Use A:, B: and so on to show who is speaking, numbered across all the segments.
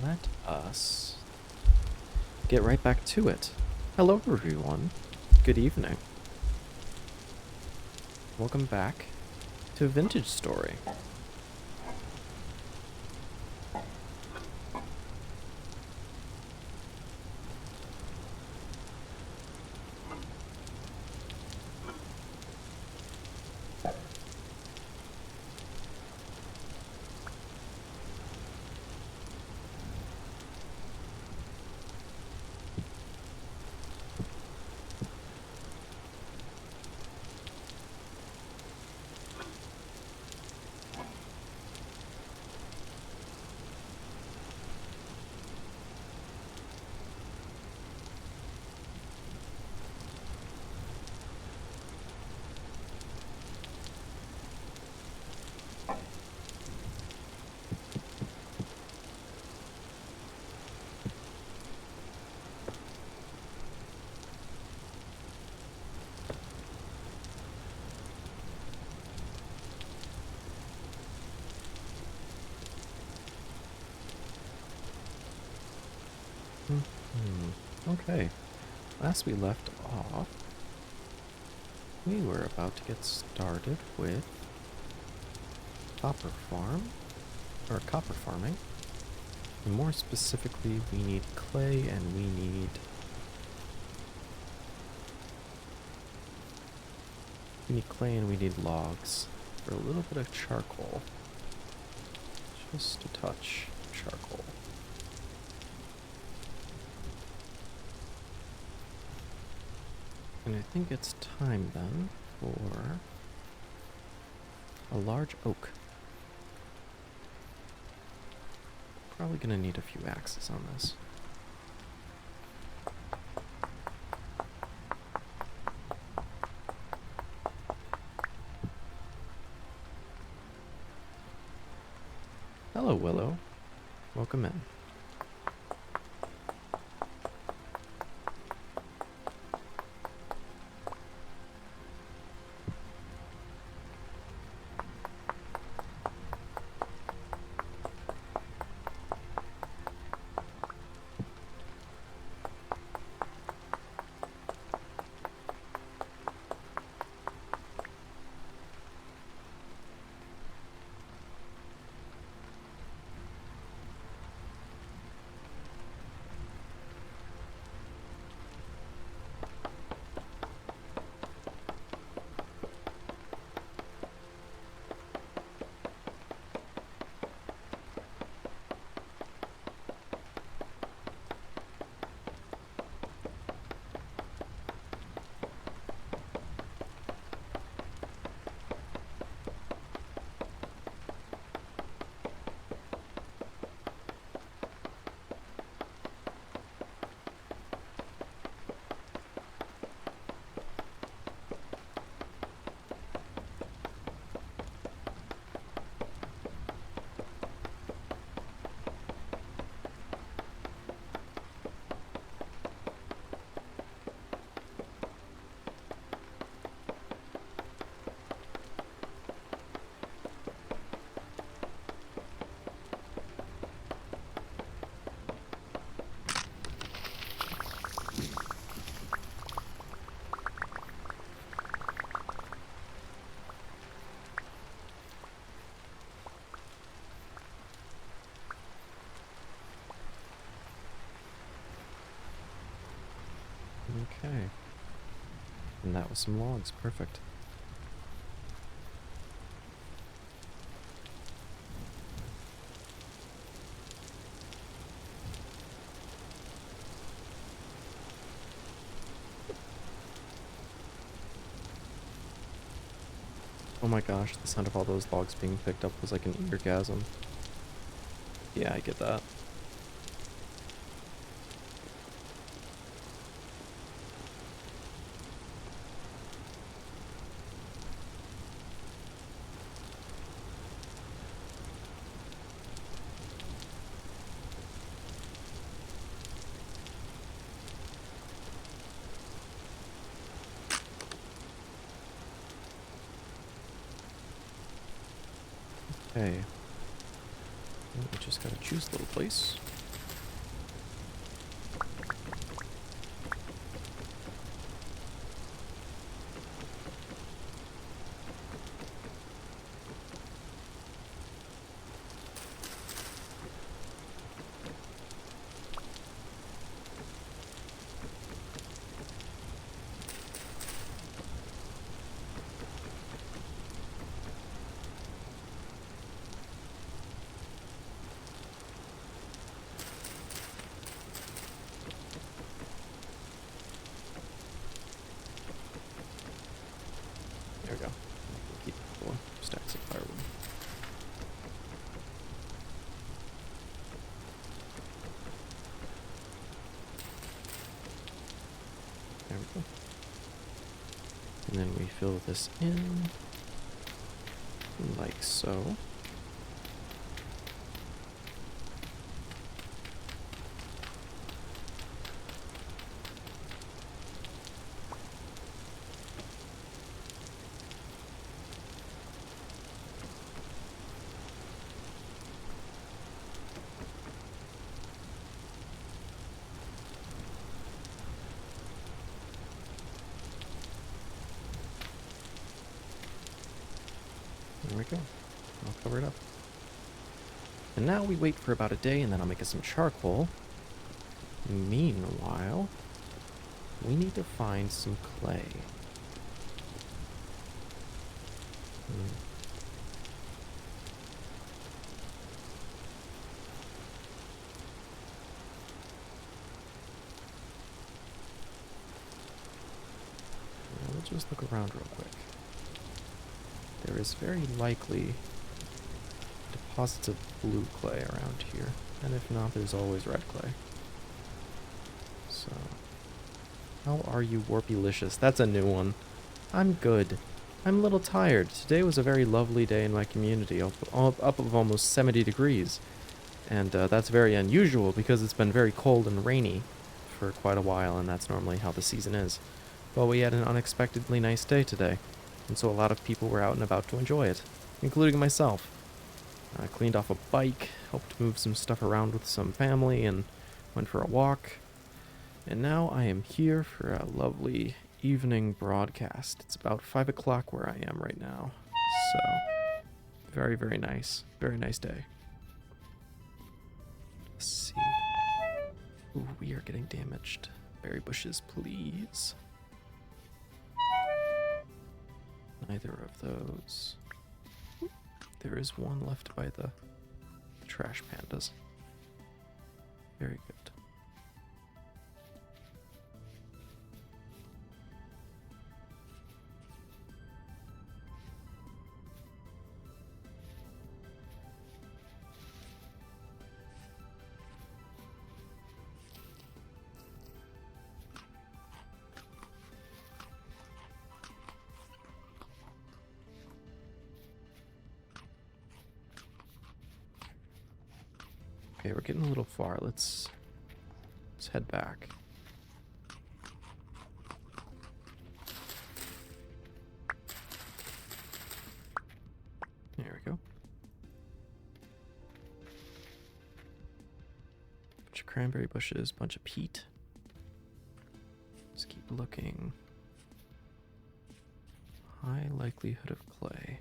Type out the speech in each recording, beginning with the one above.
A: let us get right back to it. Hello, everyone. Good evening. Welcome back to Vintage Story. Okay, last we left off, we were about to get started with copper farming. And more specifically, we need clay and we need logs for a little bit of charcoal. Just a touch of charcoal. And I think it's time then for a large oak. Probably gonna need a few axes on this. Hello, Willow. Welcome in. Okay. And that was some logs. Perfect. Oh my gosh, the sound of all those logs being picked up was like an eargasm. Yeah, I get that. Okay. We just gotta choose a little place. And then we fill this in like so. There we go. I'll cover it up. And now we wait for about a day, and then I'll make us some charcoal. Meanwhile, we need to find some clay. Now we'll just look around real quick. There is very likely deposits of blue clay around here. And if not, there's always red clay. So, how are you, Warpylicious? That's a new one. I'm good. I'm a little tired. Today was a very lovely day in my community, up of almost 70 degrees. And that's very unusual because it's been very cold and rainy for quite a while, and that's normally how the season is. But we had an unexpectedly nice day today, and so a lot of people were out and about to enjoy it, including myself. I cleaned off a bike, helped move some stuff around with some family, and went for a walk. And now I am here for a lovely evening broadcast. It's about 5 o'clock where I am right now. So, very, very nice. Very nice day. Let's see. Ooh, we are getting damaged. Berry bushes, please. Neither of those. There is one left by the trash pandas. Very good. Okay, we're getting a little far. Let's head back. There we go. Bunch of cranberry bushes, bunch of peat. Just keep looking. High likelihood of clay.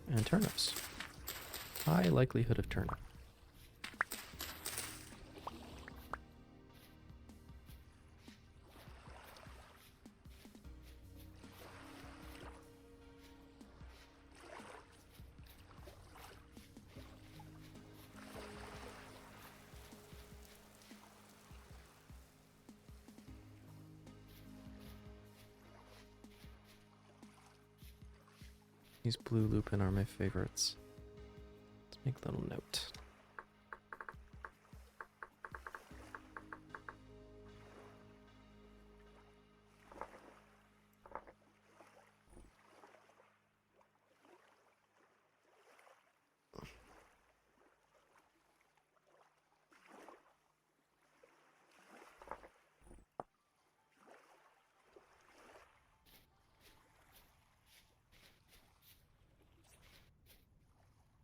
A: And turnips. High likelihood of turnip. These blue lupin are my favorites. Let's make a little note.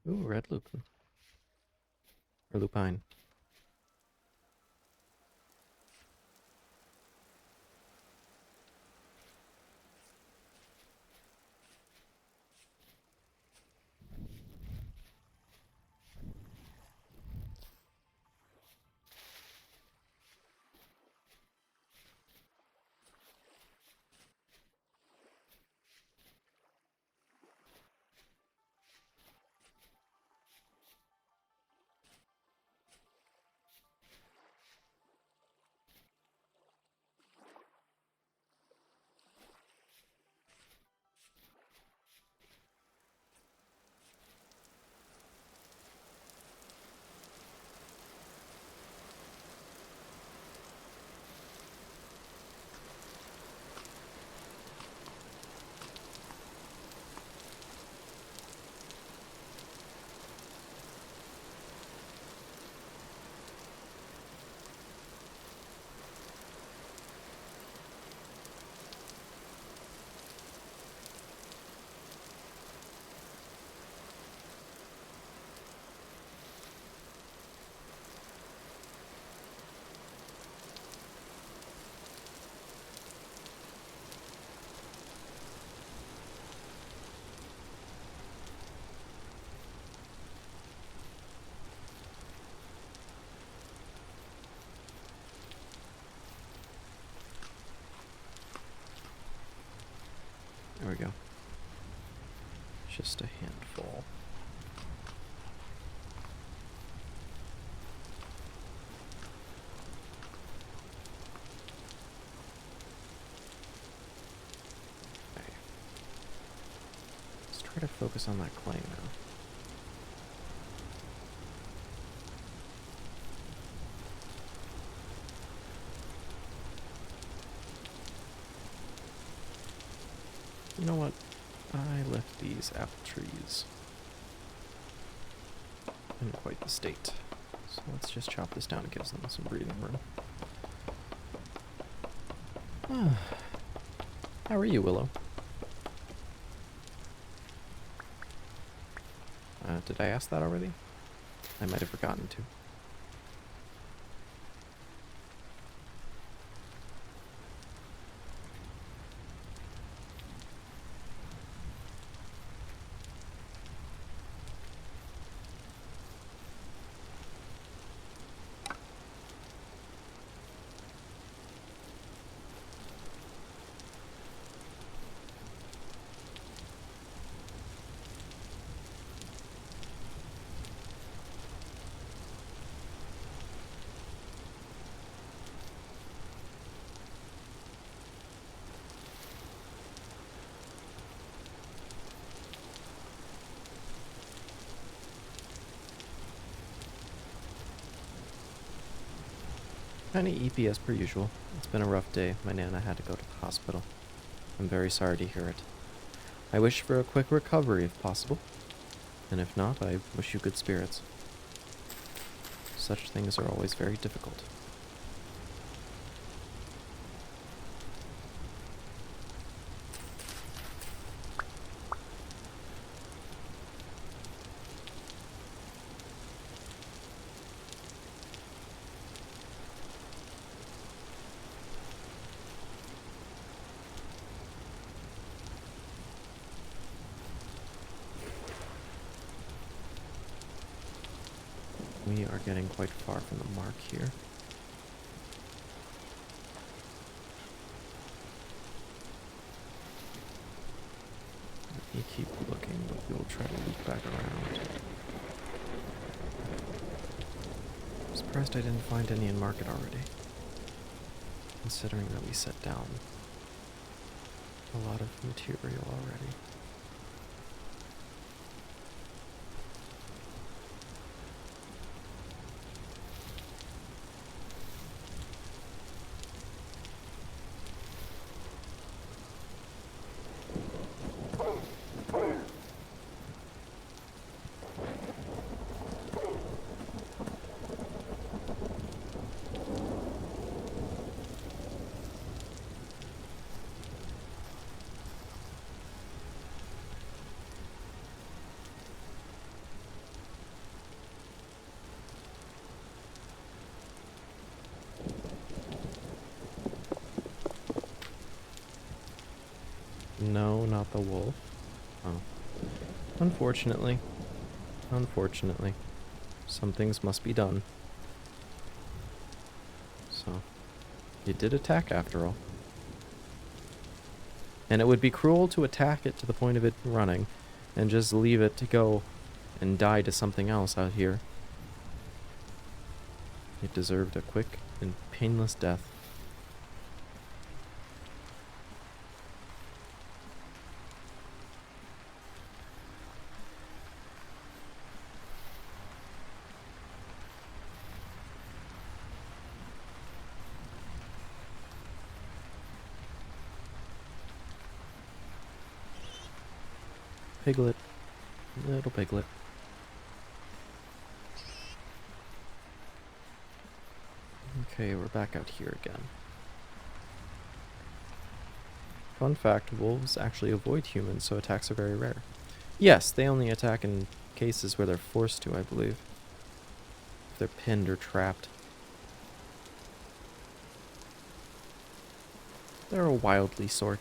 A: Ooh, red lupin. Or lupine. There we go. Just a handful. Okay. Let's try to focus on that clay now. You know what? I left these apple trees in quite the state. So let's just chop this down. It gives them some breathing room. How are you, Willow? Did I ask that already? I might have forgotten to. Kinda eepy as per usual. It's been a rough day. My Nana had to go to the hospital. I'm very sorry to hear it. I wish for a quick recovery if possible. And if not, I wish you good spirits. Such things are always very difficult. We are getting quite far from the mark here. Let me keep looking, but we'll try to loop back around. I'm surprised I didn't find any in market already, considering that we set down a lot of material already. No, not the wolf. Oh. Unfortunately. Unfortunately. Some things must be done. So, it did attack after all. And it would be cruel to attack it to the point of it running, and just leave it to go and die to something else out here. It deserved a quick and painless death. Piglet. Little piglet. Okay, we're back out here again. Fun fact, wolves actually avoid humans, so attacks are very rare. Yes, they only attack in cases where they're forced to, I believe. If they're pinned or trapped. They're a wildly sort.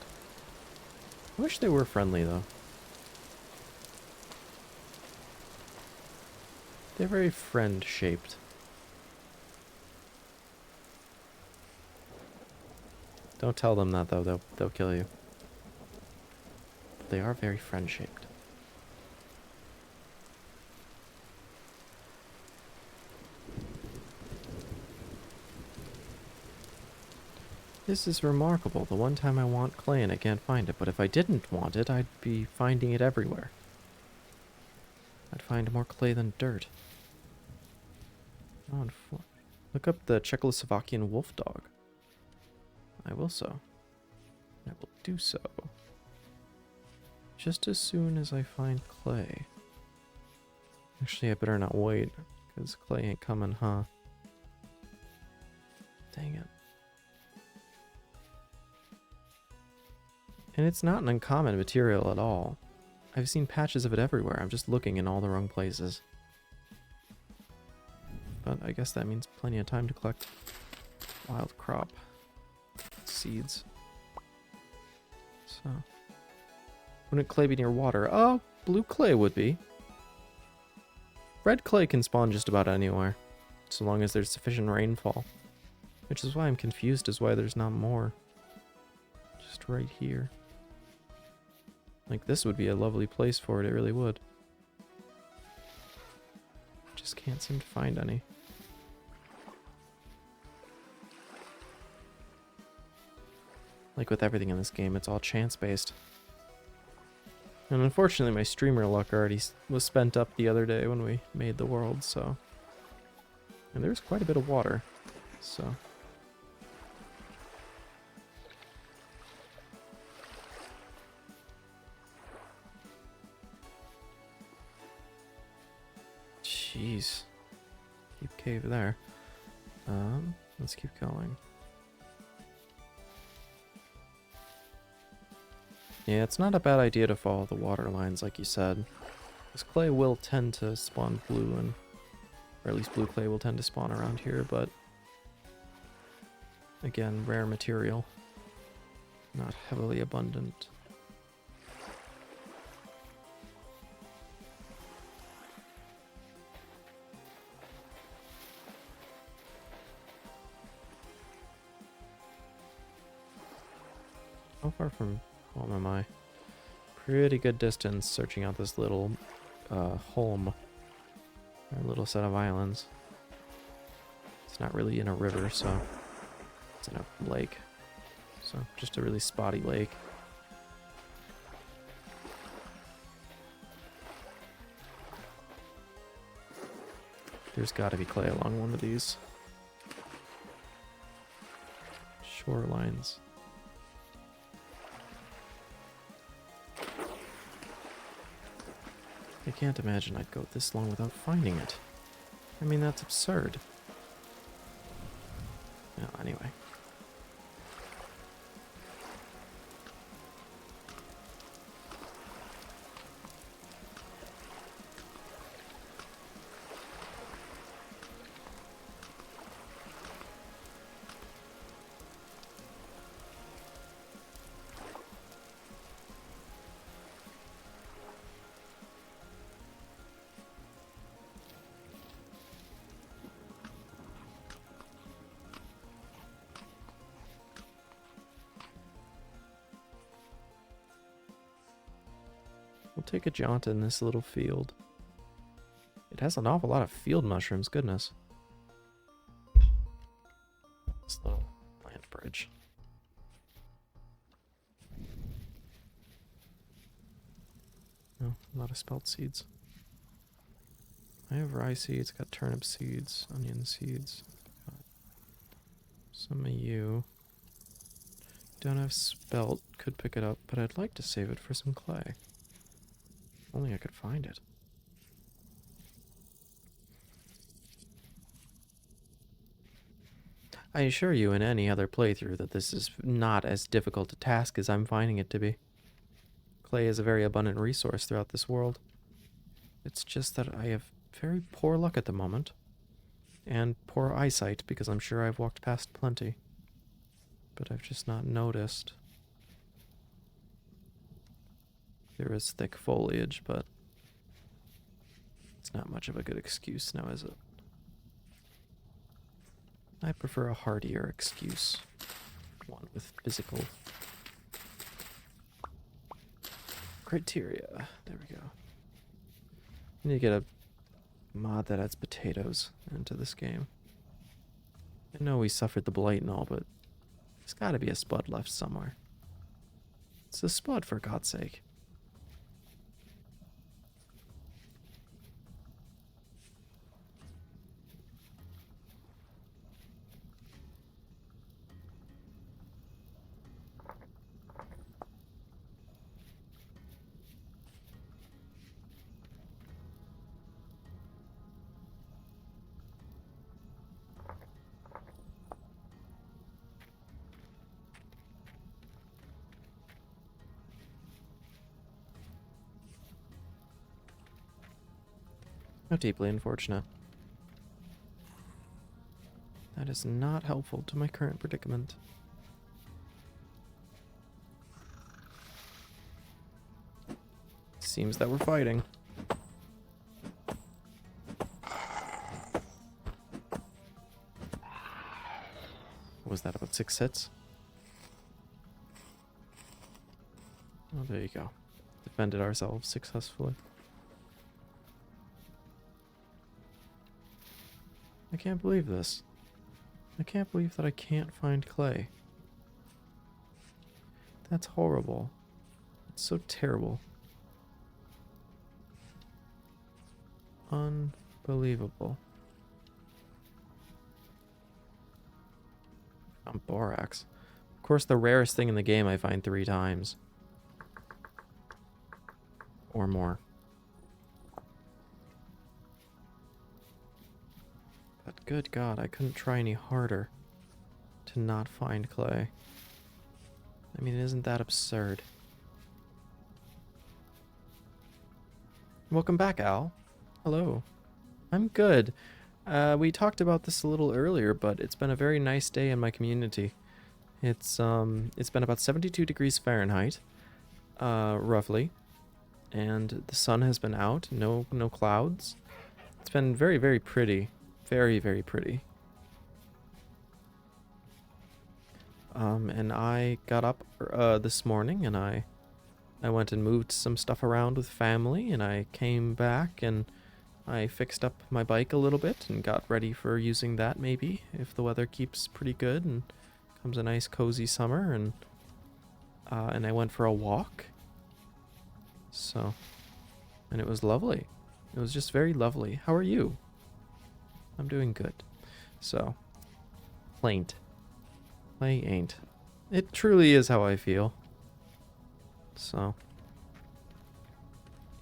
A: I wish they were friendly, though. They're very friend-shaped. Don't tell them that, though. They'll kill you. They are very friend-shaped. This is remarkable. The one time I want clay and I can't find it, but if I didn't want it, I'd be finding it everywhere. I'd find more clay than dirt. Oh, look up the Czechoslovakian wolf dog. I will so. I will do so. Just as soon as I find clay. Actually, I better not wait, because clay ain't coming, huh? Dang it. And it's not an uncommon material at all. I've seen patches of it everywhere. I'm just looking in all the wrong places. But I guess that means plenty of time to collect wild crop seeds. So, wouldn't clay be near water? Oh, blue clay would be. Red clay can spawn just about anywhere, so long as there's sufficient rainfall. Which is why I'm confused as why there's not more. Just right here. Like, this would be a lovely place for it, it really would. Just can't seem to find any. Like with everything in this game, it's all chance-based. And unfortunately, my streamer luck already was spent up the other day when we made the world, so... And there's quite a bit of water, so... Jeez. Deep cave there. Let's keep going. Yeah, it's not a bad idea to follow the water lines, like you said. Because clay will tend to spawn blue, and or at least blue clay will tend to spawn around here, but again, rare material. Not heavily abundant. How far from home am I? Pretty good distance searching out this little home. Or little set of islands. It's not really in a river, so it's in a lake. So just a really spotty lake. There's got to be clay along one of these shorelines. I can't imagine I'd go this long without finding it. I mean, that's absurd. Well, anyway. We'll take a jaunt in this little field. It has an awful lot of field mushrooms, goodness. This little plant bridge. No, a lot of spelt seeds. I have rye seeds, got turnip seeds, onion seeds. Got some of you. Don't have spelt, could pick it up, but I'd like to save it for some clay. Only I could find it. I assure you in any other playthrough that this is not as difficult a task as I'm finding it to be. Clay is a very abundant resource throughout this world. It's just that I have very poor luck at the moment. And poor eyesight, because I'm sure I've walked past plenty. But I've just not noticed. There is thick foliage, but it's not much of a good excuse now, is it? I prefer a hardier excuse. One with physical criteria. There we go. I need to get a mod that adds potatoes into this game. I know we suffered the blight and all, but there's gotta be a spud left somewhere. It's a spud, for God's sake. How deeply unfortunate. That is not helpful to my current predicament. Seems that we're fighting. Was that about 6 hits? Oh, there you go. Defended ourselves successfully. I can't believe this. I can't believe that I can't find clay. That's horrible. It's so terrible. Unbelievable. Borax. Of course, the rarest thing in the game I find 3 times. Or more. But good God, I couldn't try any harder to not find clay. I mean, isn't that absurd? Welcome back, Al. Hello. I'm good. We talked about this a little earlier, but it's been a very nice day in my community. It's been about 72 degrees Fahrenheit, roughly, and the sun has been out. No clouds. It's been very, very pretty. Very, very pretty. And I got up this morning, and I went and moved some stuff around with family, and I came back and I fixed up my bike a little bit and got ready for using that maybe if the weather keeps pretty good and comes a nice cozy summer, and I went for a walk. So, and it was lovely. It was just very lovely. How are you? I'm doing good. So, plaint. Play ain't. It truly is how I feel. So,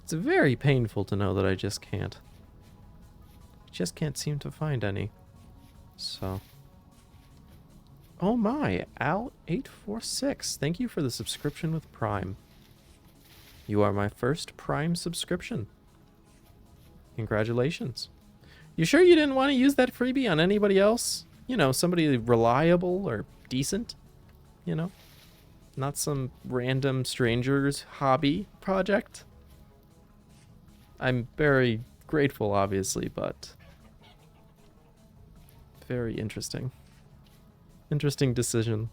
A: it's very painful to know that I just can't. Just can't seem to find any. So. Oh my, Al846. Thank you for the subscription with Prime. You are my first Prime subscription. Congratulations. You sure you didn't want to use that freebie on anybody else? You know, somebody reliable or decent? You know? Not some random stranger's hobby project? I'm very grateful, obviously, but very interesting. Interesting decision.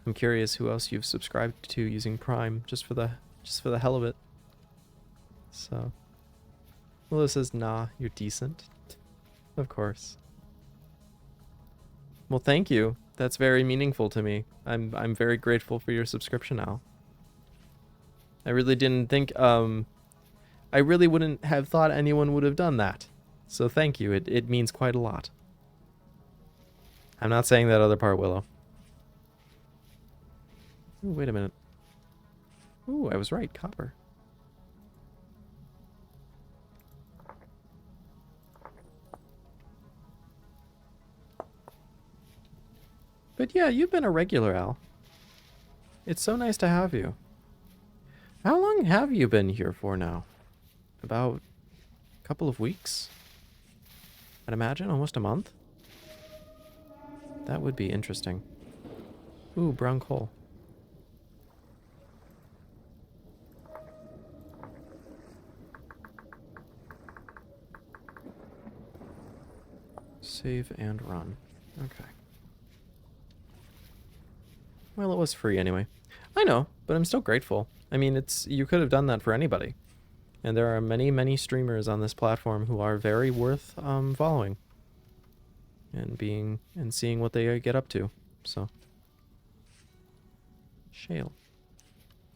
A: I'm curious who else you've subscribed to using Prime, just for the hell of it. So, Melissa says, "Nah, you're decent." Of course. Well, thank you. That's very meaningful to me. I'm very grateful for your subscription now. I really didn't think I really wouldn't have thought anyone would have done that. So thank you. It means quite a lot. I'm not saying that other part, Willow. Ooh, wait a minute. Ooh, I was right. Copper. But yeah, you've been a regular, Al. It's so nice to have you. How long have you been here for now? About a couple of weeks? I'd imagine almost a month? That would be interesting. Ooh, brown coal. Save and run. Okay. Well, it was free anyway. I know, but I'm still grateful. I mean, you could have done that for anybody. And there are many, many streamers on this platform who are very worth following and seeing what they get up to. So, Shale.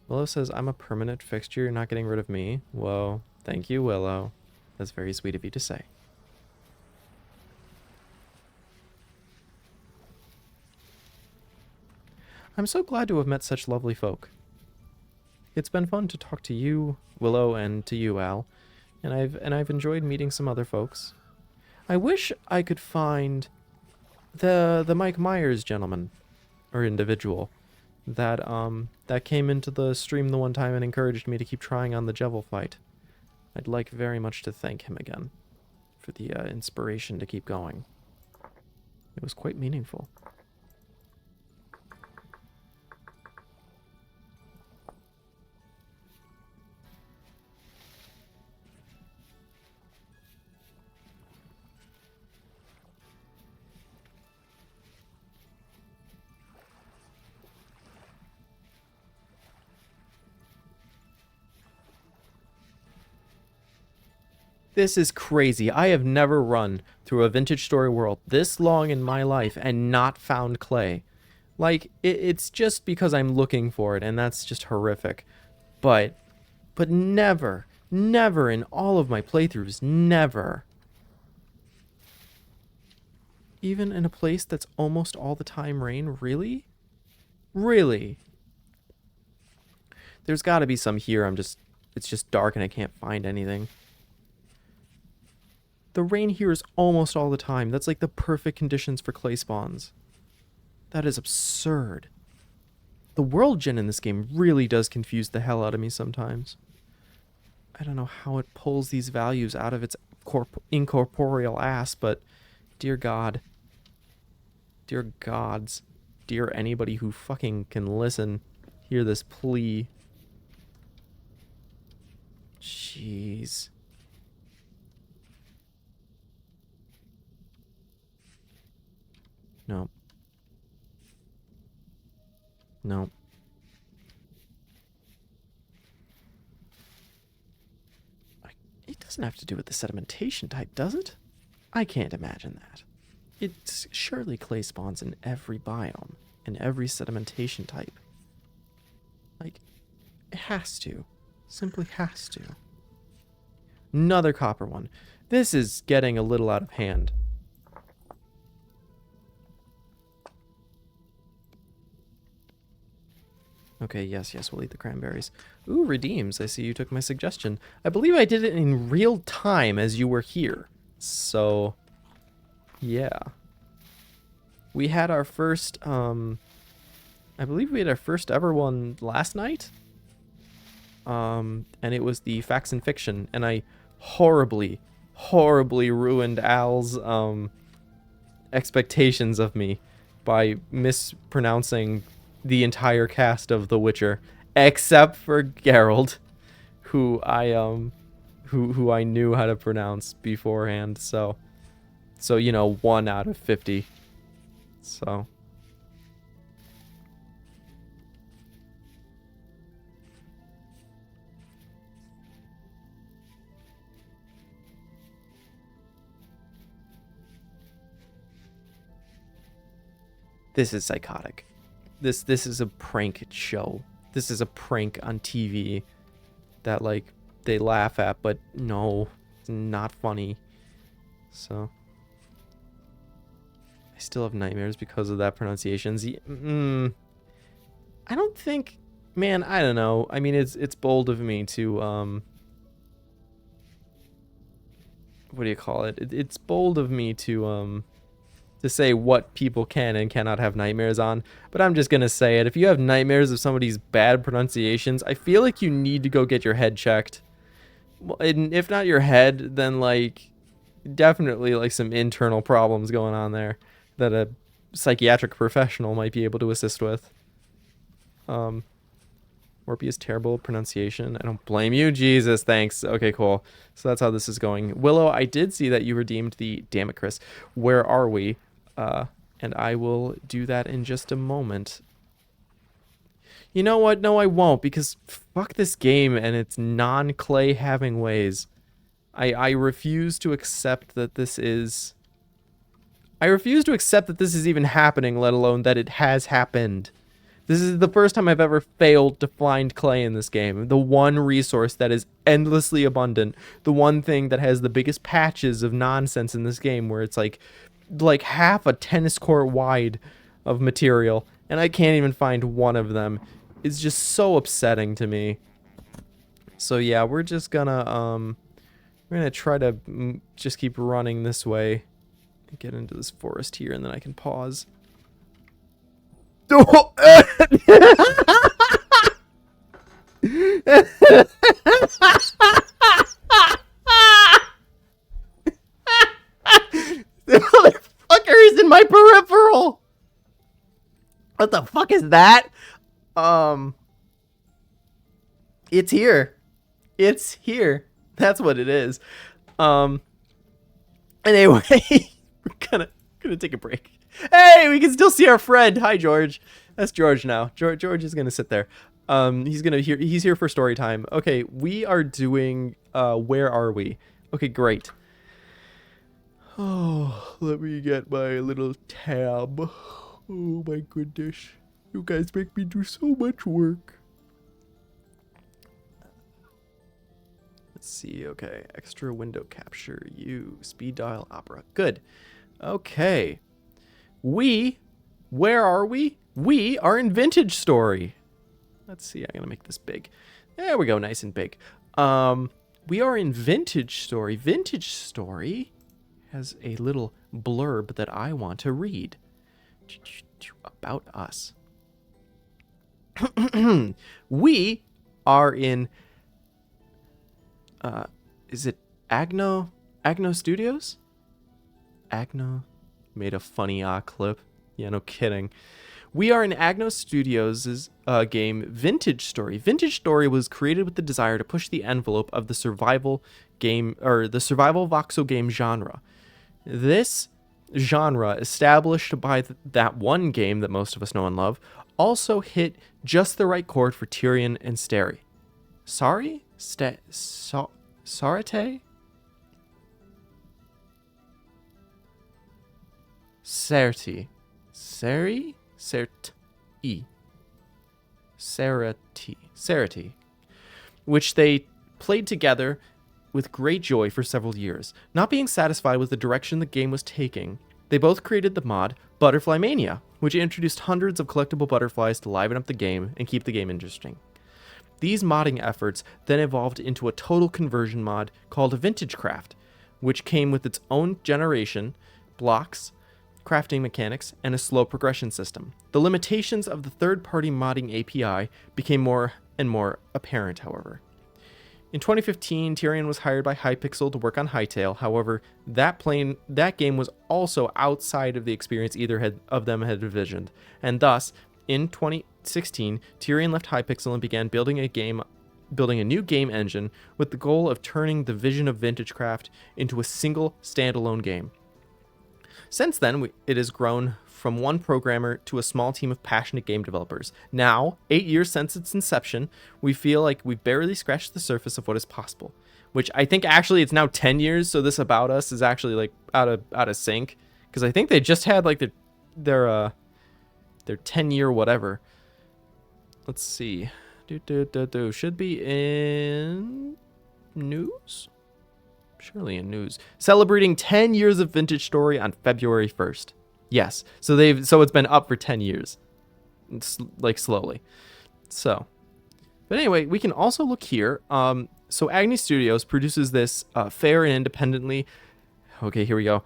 A: Willow says, I'm a permanent fixture. You're not getting rid of me. Whoa. Thank you, Willow. That's very sweet of you to say. I'm so glad to have met such lovely folk. It's been fun to talk to you, Willow, and to you, Al. And I've enjoyed meeting some other folks. I wish I could find the Mike Myers gentleman or individual that came into the stream the one time and encouraged me to keep trying on the Jevil fight. I'd like very much to thank him again for the inspiration to keep going. It was quite meaningful. This is crazy. I have never run through a Vintage Story world this long in my life and not found clay. Like, it's just because I'm looking for it, and that's just horrific. But never, never in all of my playthroughs, never. Even in a place that's almost all the time rain, really? Really? There's gotta be some here, it's just dark and I can't find anything. The rain here is almost all the time. That's like the perfect conditions for clay spawns. That is absurd. The world gen in this game really does confuse the hell out of me sometimes. I don't know how it pulls these values out of its incorporeal ass, but dear God. Dear gods. Dear anybody who fucking can listen. Hear this plea. Jeez. No. No. It doesn't have to do with the sedimentation type, does it? I can't imagine that. It's surely clay spawns in every biome, in every sedimentation type. Like, it has to. Simply has to. Another copper one. This is getting a little out of hand. Okay, yes, we'll eat the cranberries. Ooh, redeems. I see you took my suggestion. I believe I did it in real time as you were here. So, yeah. We had our first, I believe we had our first ever one last night. And it was the Facts and Fiction, and I horribly ruined Al's, expectations of me by mispronouncing the entire cast of The Witcher, except for Geralt, who I who I knew how to pronounce beforehand. So you know, 1 out of 50. So this is psychotic. This is a prank show. This is a prank on TV that, like, they laugh at, but no, it's not funny. So I still have nightmares because of that pronunciation. I don't think, man, I don't know. I mean, it's bold of me to what do you call it? It's bold of me to say what people can and cannot have nightmares on, but I'm just gonna say it. If you have nightmares of somebody's bad pronunciations, I feel like you need to go get your head checked. Well, and if not your head, then, like, definitely, like, some internal problems going on there that a psychiatric professional might be able to assist with. Morbius, terrible pronunciation. I don't blame you. Jesus, thanks. Okay, cool. So that's how this is going. Willow, I did see that you redeemed the... Damn it, Chris. Where are we? And I will do that in just a moment. You know what? No, I won't, because fuck this game and its non-clay having ways. I refuse to accept that this is... I refuse to accept that this is even happening, let alone that it has happened. This is the first time I've ever failed to find clay in this game. The one resource that is endlessly abundant. The one thing that has the biggest patches of nonsense in this game, where it's like half a tennis court wide of material, and I can't even find one of them. It's just so upsetting to me. So yeah, we're just gonna try to just keep running this way and get into this forest here, and then I can pause. The motherfucker is in my peripheral. What the fuck is that? It's here. It's here. That's what it is. Anyway, we're gonna take a break. Hey, we can still see our friend. Hi, George. That's George now. George is gonna sit there. He's here for story time. Okay, we are doing where are we? Okay, great. Oh, let me get my little tab. Oh my goodness. You guys make me do so much work. Let's see, okay. Extra window capture, speed dial opera. Good. Okay. Where are we? We are in Vintage Story. Let's see, I'm gonna make this big. There we go, nice and big. We are in Vintage Story. Vintage Story has a little blurb that I want to read about us. We are in is it Agno Studios? Agno made a funny clip. Yeah, no kidding. We are in Agno Studios' game Vintage Story. Vintage Story was created with the desire to push the envelope of the survival game, or the survival voxel game genre. This genre, established by that one game that most of us know and love, also hit just the right chord for Tyrion and Steri. Sorry? Sarate? Certi. Seri? Cert-E. Cerati. Which they played together with great joy for several years. Not being satisfied with the direction the game was taking, they both created the mod Butterfly Mania, which introduced hundreds of collectible butterflies to liven up the game and keep the game interesting. These modding efforts then evolved into a total conversion mod called Vintage Craft, which came with its own generation, blocks, crafting mechanics, and a slow progression system. The limitations of the third-party modding API became more and more apparent, however. In 2015, Tyrion was hired by Hypixel to work on Hytale. However, that game was also outside of the experience either of them had envisioned, and thus, in 2016, Tyrion left Hypixel and began building a new game engine with the goal of turning the vision of Vintage Craft into a single standalone game. Since then, it has grown from one programmer to a small team of passionate game developers. Now, 8 years since its inception, we feel like we've barely scratched the surface of what is possible. Which I think actually it's now 10 years, so this About Us is actually like out of sync. Because I think they just had like their 10-year whatever. Let's see. Should be in news? Surely in news. Celebrating 10 years of Vintage Story on February 1st. Yes. So it's been up for 10 years. It's like slowly. So, but anyway, we can also look here. So Agni Studios produces this fair and independently. Okay, here we go.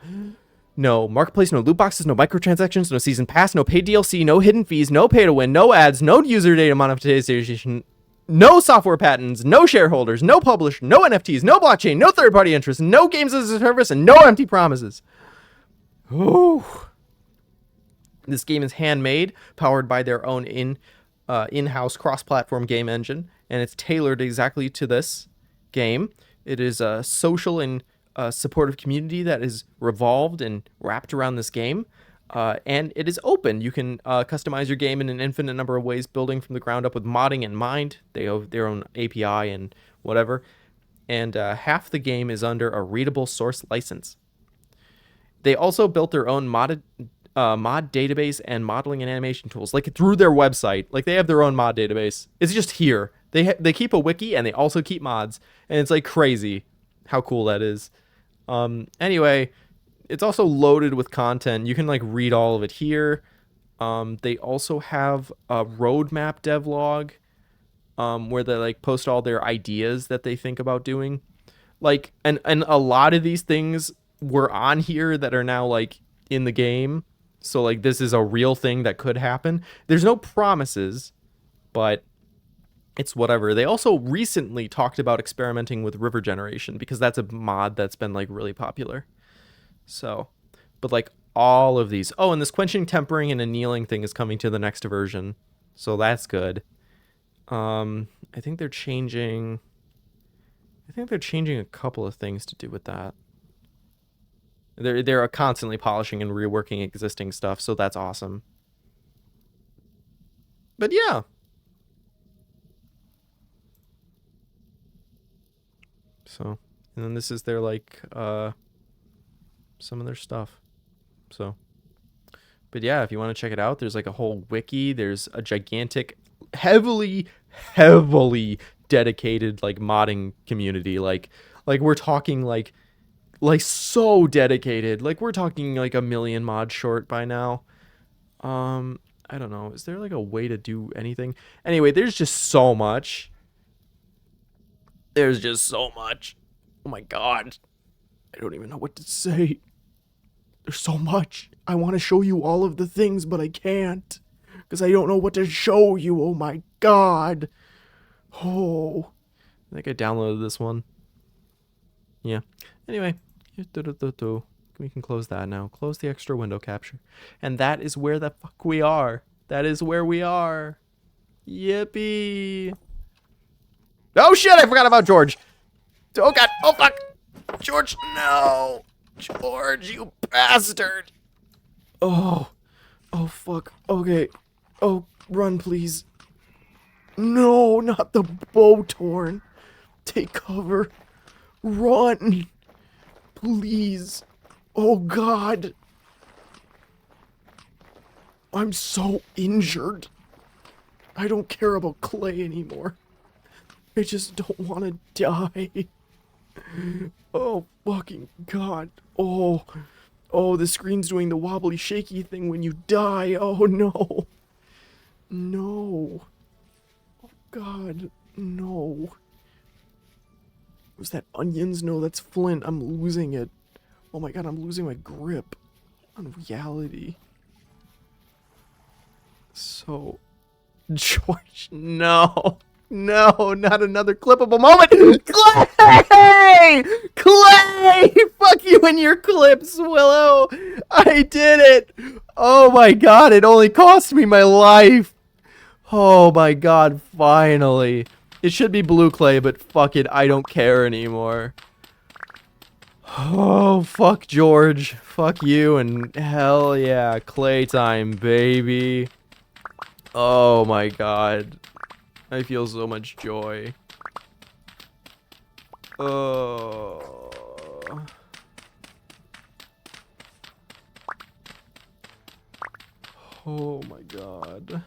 A: No marketplace, no loot boxes, no microtransactions, no season pass, no paid DLC, no hidden fees, no pay to win, no ads, no user data monetization, no software patents, no shareholders, no publisher, no NFTs, no blockchain, no third-party interests, no games as a service, and no empty promises. Ooh. This game is handmade, powered by their own in-house cross-platform game engine, and it's tailored exactly to this game. It is a social and supportive community that is revolved and wrapped around this game. And it is open. You can customize your game in an infinite number of ways, building from the ground up with modding in mind. They have their own API and whatever. And half the game is under a readable source license. They also built their own mod database and modeling and animation tools, like through their website. Like they have their own mod database. It's just here. They keep a wiki and they also keep mods, and it's like crazy how cool that is. Anyway, it's also loaded with content. You can like read all of it here. They also have a roadmap devlog, where they like post all their ideas that they think about doing. Like, and a lot of these things were on here that are now like in the game. So like this is a real thing that could happen. There's no promises, but it's whatever. They also recently talked about experimenting with river generation because that's a mod that's been like really popular. So, but like all of these. Oh, and this quenching, tempering, and annealing thing is coming to the next version. So that's good. I think they're changing a couple of things to do with that. They're constantly polishing and reworking existing stuff, so that's awesome. But yeah. So, and then this is their like some of their stuff. So, but yeah, if you want to check it out, there's like a whole wiki. There's a gigantic, heavily dedicated like modding community. Like we're talking like so dedicated. Like we're talking like a million mods short by now. I don't know. Is there like a way to do anything? Anyway, there's just so much. There's just so much. Oh my god. I don't even know what to say. There's so much. I want to show you all of the things, but I can't. Because I don't know what to show you. Oh my god. Oh. I think I downloaded this one. Yeah. Anyway. We can close that now. Close the extra window capture. And that is where the fuck we are. That is where we are. Yippee. Oh shit, I forgot about George. Oh god. Oh fuck. George, no. George, you bastard. Oh. Oh fuck. Okay. Oh, run please. No, not the bow torn. Take cover. Run. Please. Oh god. I'm so injured. I don't care about clay anymore. I just don't want to die. Oh fucking god. Oh. Oh, the screen's doing the wobbly shaky thing when you die. Oh no. No. Oh god. No. Was that onions? No, that's flint. I'm losing it. Oh my god, I'm losing my grip on reality. So, George, no. No, not another clippable moment. Clay! Clay! Fuck you and your clips, Willow. I did it. Oh my god, it only cost me my life. Oh my god, finally. It should be blue clay, but fuck it, I don't care anymore. Oh, fuck George. Fuck you and hell yeah, clay time, baby. Oh my god. I feel so much joy. Oh. Oh my god.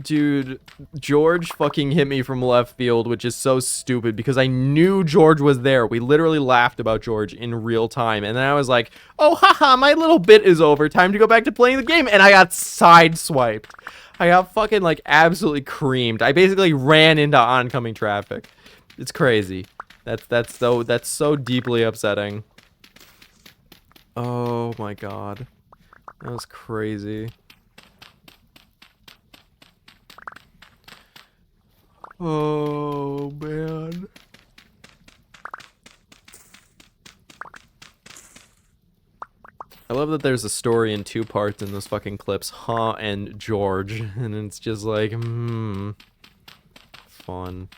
A: Dude, George fucking hit me from left field, which is so stupid because I knew George was there. We literally laughed about George in real time. And then I was like, oh, haha, my little bit is over. Time to go back to playing the game. And I got sideswiped. I got fucking, like, absolutely creamed. I basically ran into oncoming traffic. It's crazy. That's so deeply upsetting. Oh, my God. That was crazy. Oh, man. I love that there's a story in 2 parts in those fucking clips, Huh and George, and it's just like, fun.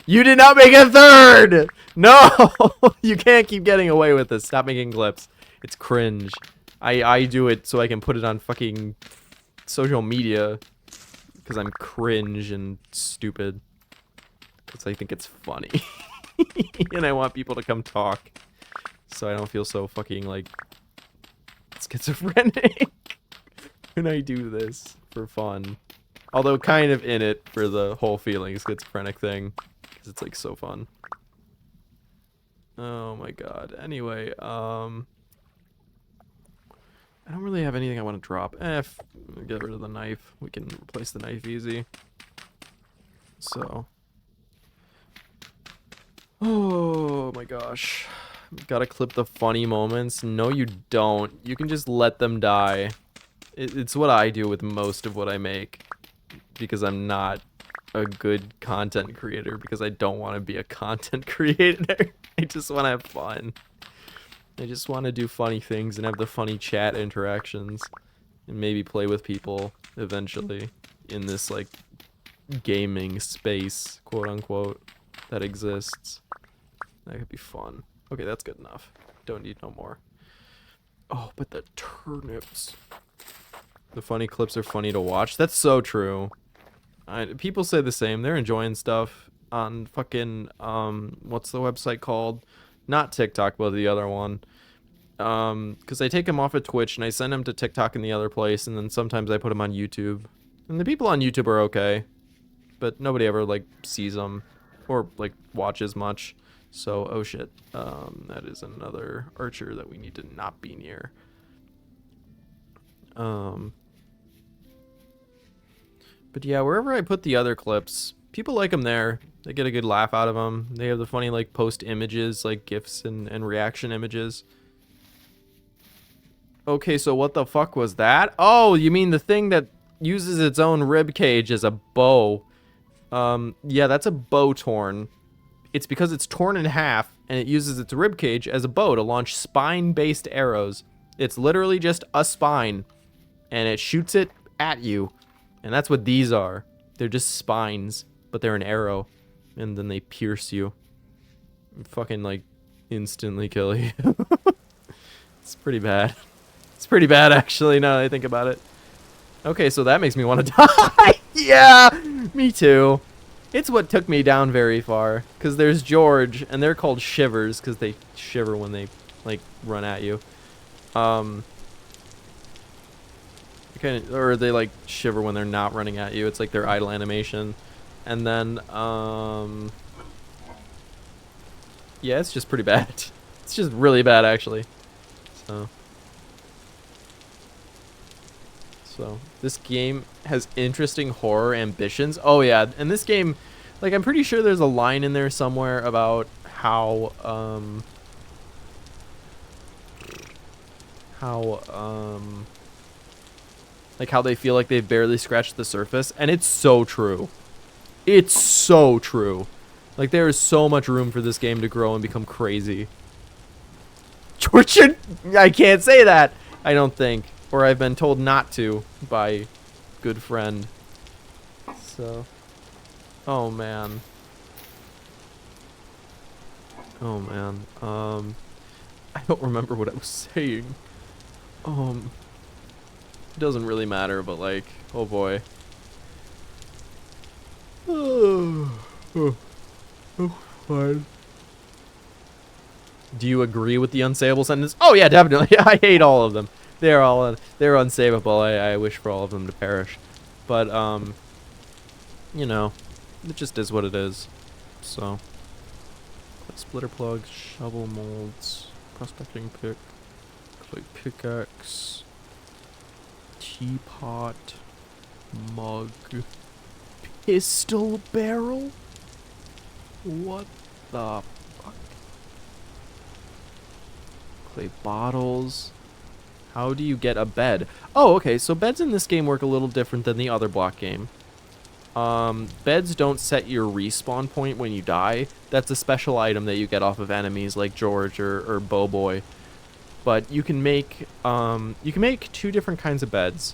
A: You did not make a third! No! You can't keep getting away with this. Stop making clips. It's cringe. I do it so I can put it on fucking social media. Because I'm cringe and stupid. Because I think it's funny. And I want people to come talk. So I don't feel so fucking, like, schizophrenic. When I do this for fun. Although kind of in it for the whole feeling schizophrenic thing. Because it's, like, so fun. Oh my god. Anyway, I don't really have anything I want to drop. Get rid of the knife. We can replace the knife easy. So. Oh my gosh. Gotta clip the funny moments. No, you don't. You can just let them die. It's what I do with most of what I make. Because I'm not a good content creator. Because I don't want to be a content creator. I just want to have fun. I just want to do funny things and have the funny chat interactions. And maybe play with people eventually. In this, like, gaming space, quote unquote, that exists. That could be fun. Okay, that's good enough. Don't need no more. Oh, but the turnips. The funny clips are funny to watch. That's so true. People say the same. They're enjoying stuff on fucking, what's the website called? Not TikTok, but the other one. Because I take them off of Twitch and I send them to TikTok in the other place, and then sometimes I put them on YouTube. And the people on YouTube are okay. But nobody ever, like, sees them. Or, like, watches much. So, oh shit. That is another archer that we need to not be near. But yeah, wherever I put the other clips, people like them there. They get a good laugh out of them. They have the funny, like, post images, like GIFs and reaction images. Okay, so what the fuck was that? Oh, you mean the thing that uses its own rib cage as a bow. Yeah, that's a bow torn. It's because it's torn in half, and it uses its rib cage as a bow to launch spine-based arrows. It's literally just a spine, and it shoots it at you. And that's what these are. They're just spines, but they're an arrow, and then they pierce you. And fucking, like, instantly kill you. It's pretty bad. It's pretty bad, actually, now that I think about it. Okay, so that makes me want to die. Yeah, me too. It's what took me down very far. Because there's George, and they're called shivers, because they shiver when they, like, run at you. Or they, like, shiver when they're not running at you. It's like their idle animation. And then, yeah, it's just pretty bad. It's just really bad, actually. So, this game has interesting horror ambitions. Oh yeah, and this game, like, I'm pretty sure there's a line in there somewhere about how, like how they feel like they've barely scratched the surface, and it's so true. It's so true. Like, there is so much room for this game to grow and become crazy. George, I can't say that, I don't think. Or I've been told not to by good friend. So, oh man. Oh man. I don't remember what I was saying. It doesn't really matter, but like, oh boy. Oh, fine. Do you agree with the unsayable sentence? Oh yeah, definitely. I hate all of them. They're unsavable. I wish for all of them to perish. But, you know, it just is what it is. So, splitter plugs, shovel molds, prospecting pick, clay pickaxe, teapot, mug, pistol barrel? What the fuck? Clay bottles. How do you get a bed? Oh, okay, so beds in this game work a little different than the other block game. Beds don't set your respawn point when you die. That's a special item that you get off of enemies like George or Bowboy. But you can make two different kinds of beds,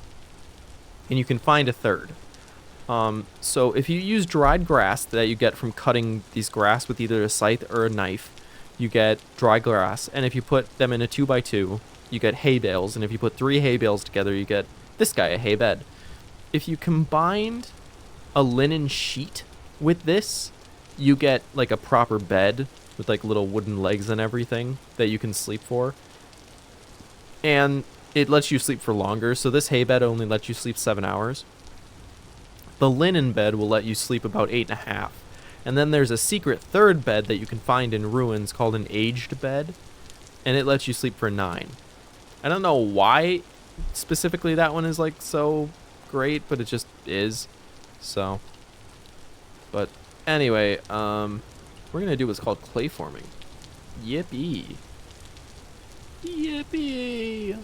A: and you can find a third. So if you use dried grass that you get from cutting these grass with either a scythe or a knife, you get dry grass. And if you put them in a 2x2, you get hay bales. And if you put 3 hay bales together, you get this guy, a hay bed. If you combined a linen sheet with this, you get like a proper bed with like little wooden legs and everything that you can sleep for. And it lets you sleep for longer. So this hay bed only lets you sleep 7 hours. The linen bed will let you sleep about 8.5. And then there's a secret third bed that you can find in ruins called an aged bed, and it lets you sleep for 9. I don't know why specifically that one is like so great, but it just is. So, but anyway, we're gonna do what's called clay forming. Yippee! Yippee!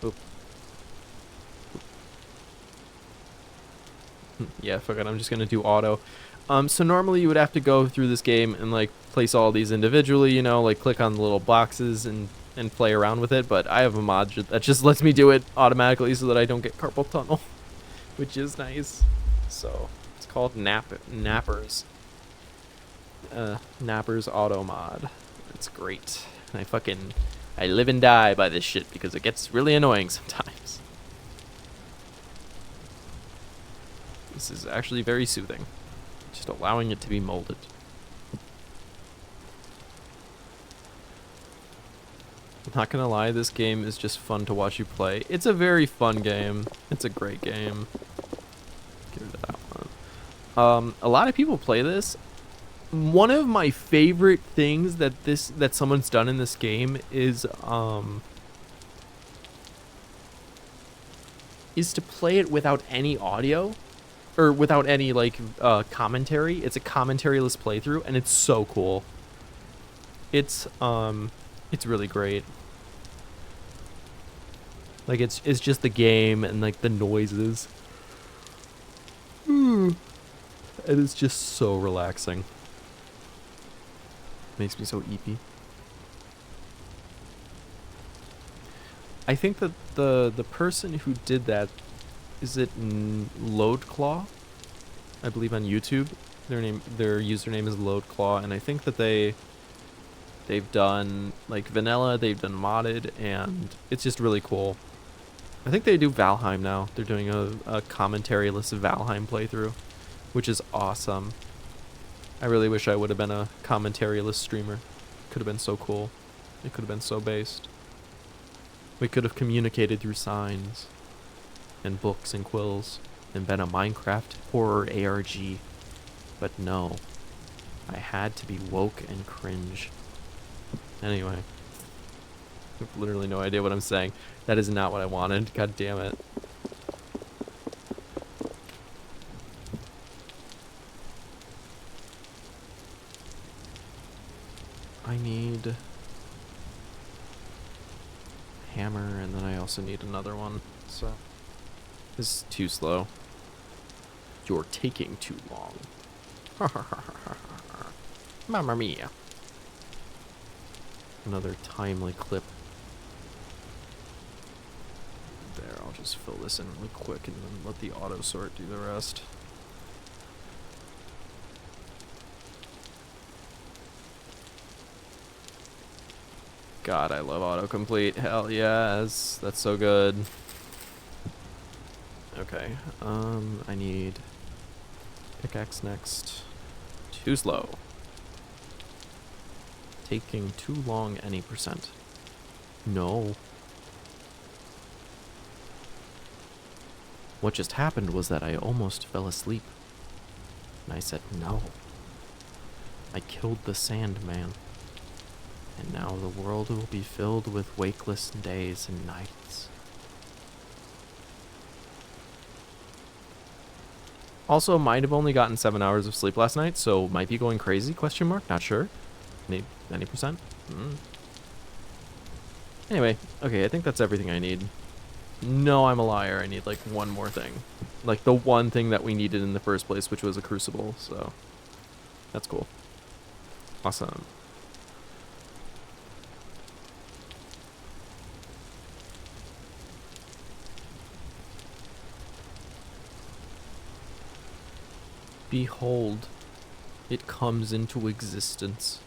A: Oop. Yeah, fuck it, I'm just gonna do auto. So normally you would have to go through this game and like place all these individually, you know, like click on the little boxes and play around with it, but I have a mod that just lets me do it automatically so that I don't get carpal tunnel, which is nice. So it's called Nappers. Nappers auto mod. It's great. And I live and die by this shit because it gets really annoying sometimes. This is actually very soothing. Just allowing it to be molded. I'm not gonna lie, this game is just fun to watch you play. It's a very fun game. It's a great game. Give it that one. A lot of people play this. One of my favorite things that someone's done in this game is to play it without any audio. Or without any like commentary. It's a commentary-less playthrough, and it's so cool. It's really great. Like it's just the game and like the noises. And it's just so relaxing. Makes me so eepy. I think that the person who did that, is it Loadclaw? I believe on YouTube. Their username is Loadclaw, and I think that they've done like vanilla, they've done modded, and it's just really cool. I think they do Valheim now. They're doing a commentary-less Valheim playthrough, which is awesome. I really wish I would have been a commentary-less streamer. Could have been so cool. It could have been so based. We could have communicated through signs and books and quills and been a Minecraft horror ARG. But no, I had to be woke and cringe. Anyway, I have literally no idea what I'm saying. That is not what I wanted. God damn it. I need hammer, and then I also need another one. So this is too slow. You're taking too long. Mamma mia. Another timely clip. There, I'll just fill this in really quick and then let the auto sort do the rest. God, I love autocomplete. Hell yes, that's so good. Okay, I need pickaxe next. Too slow. Taking too long any percent. No. What just happened was that I almost fell asleep. And I said no. I killed the Sandman. And now the world will be filled with wakeless days and nights. Also, might have only gotten 7 hours of sleep last night, so might be going crazy, question mark, not sure. Maybe 90%? Anyway, okay, I think that's everything I need. No, I'm a liar, I need like one more thing. Like the one thing that we needed in the first place, which was a crucible, so that's cool. Awesome. Behold, it comes into existence.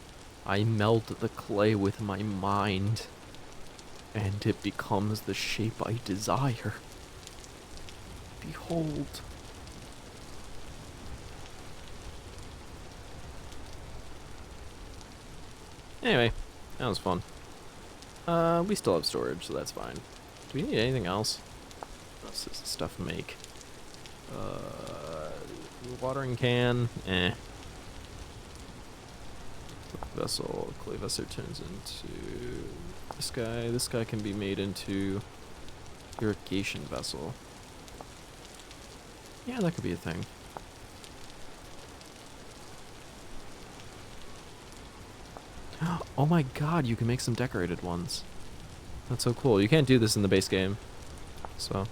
A: I melt the clay with my mind, and it becomes the shape I desire. Behold. Anyway, that was fun. We still have storage, so that's fine. Do we need anything else? What else does this stuff make? Watering can, Vessel, clay vessel turns into this guy. This guy can be made into irrigation vessel. Yeah, that could be a thing. Oh my god, you can make some decorated ones. That's so cool. You can't do this in the base game. So.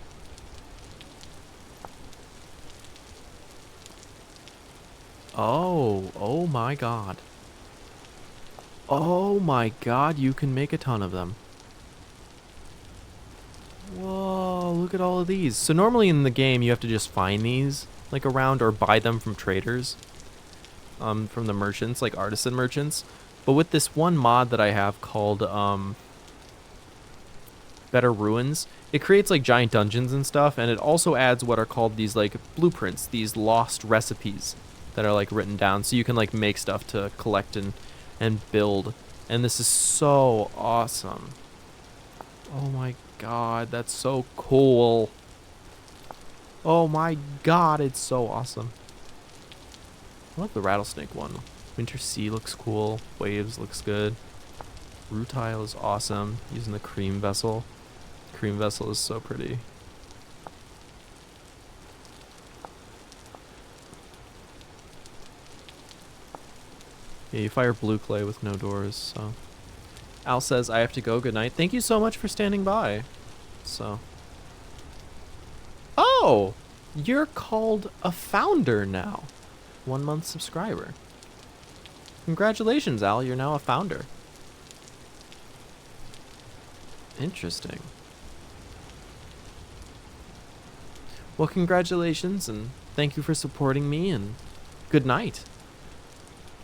A: Oh my god. Oh my god, you can make a ton of them. Whoa, look at all of these. So normally in the game you have to just find these like around or buy them from traders. From the merchants, like artisan merchants. But with this one mod that I have called Better Ruins, it creates like giant dungeons and stuff, and it also adds what are called these like blueprints, these lost recipes that are like written down, so you can like make stuff to collect and build. And this is so awesome. Oh my god, that's so cool. Oh my god, it's so awesome. I love the rattlesnake one. Winter Sea looks cool. Waves looks good. Rutile is awesome. Using the cream vessel. Cream vessel is so pretty. Yeah, you fire blue clay with no doors, so. Al says, I have to go. Good night. Thank you so much for standing by. So. Oh! You're called a founder now. 1 month subscriber. Congratulations, Al. You're now a founder. Interesting. Well, congratulations, and thank you for supporting me, and good night.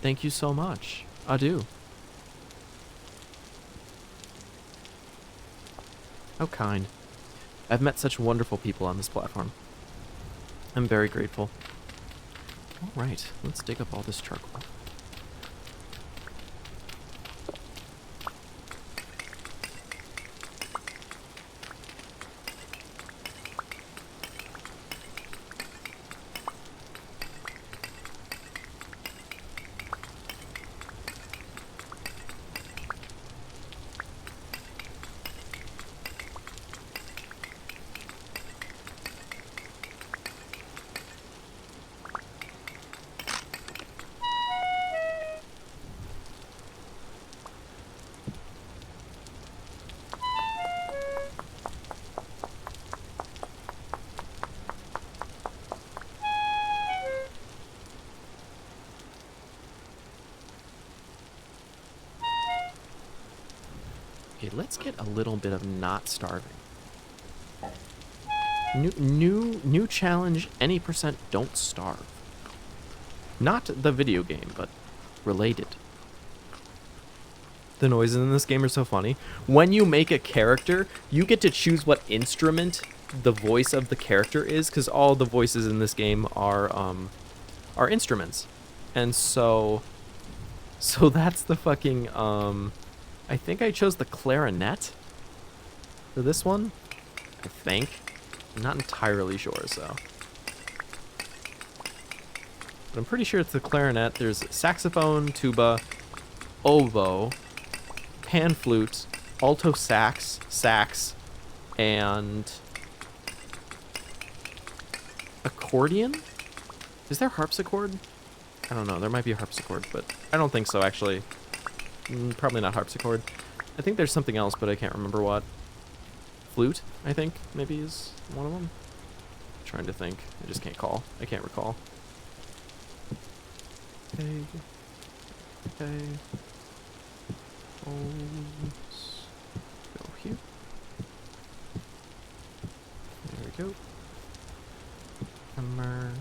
A: Thank you so much. Adieu. How kind. I've met such wonderful people on this platform. I'm very grateful. All right, let's dig up all this charcoal. Okay, let's get a little bit of not starving. New challenge, any percent don't starve. Not the video game, but related. The noises in this game are so funny. When you make a character, you get to choose what instrument the voice of the character is, because all the voices in this game are instruments. And so that's the fucking I think I chose the clarinet for this one. I think. I'm not entirely sure, so. But I'm pretty sure it's the clarinet. There's saxophone, tuba, oboe, pan flute, alto sax, and accordion? Is there harpsichord? I don't know. There might be a harpsichord, but I don't think so, actually. Probably not harpsichord. I think there's something else, but I can't remember what. Flute, I think, maybe is one of them. I'm trying to think. I just can't call. I can't recall. Okay. Okay. Let's go here. There we go. Hammer.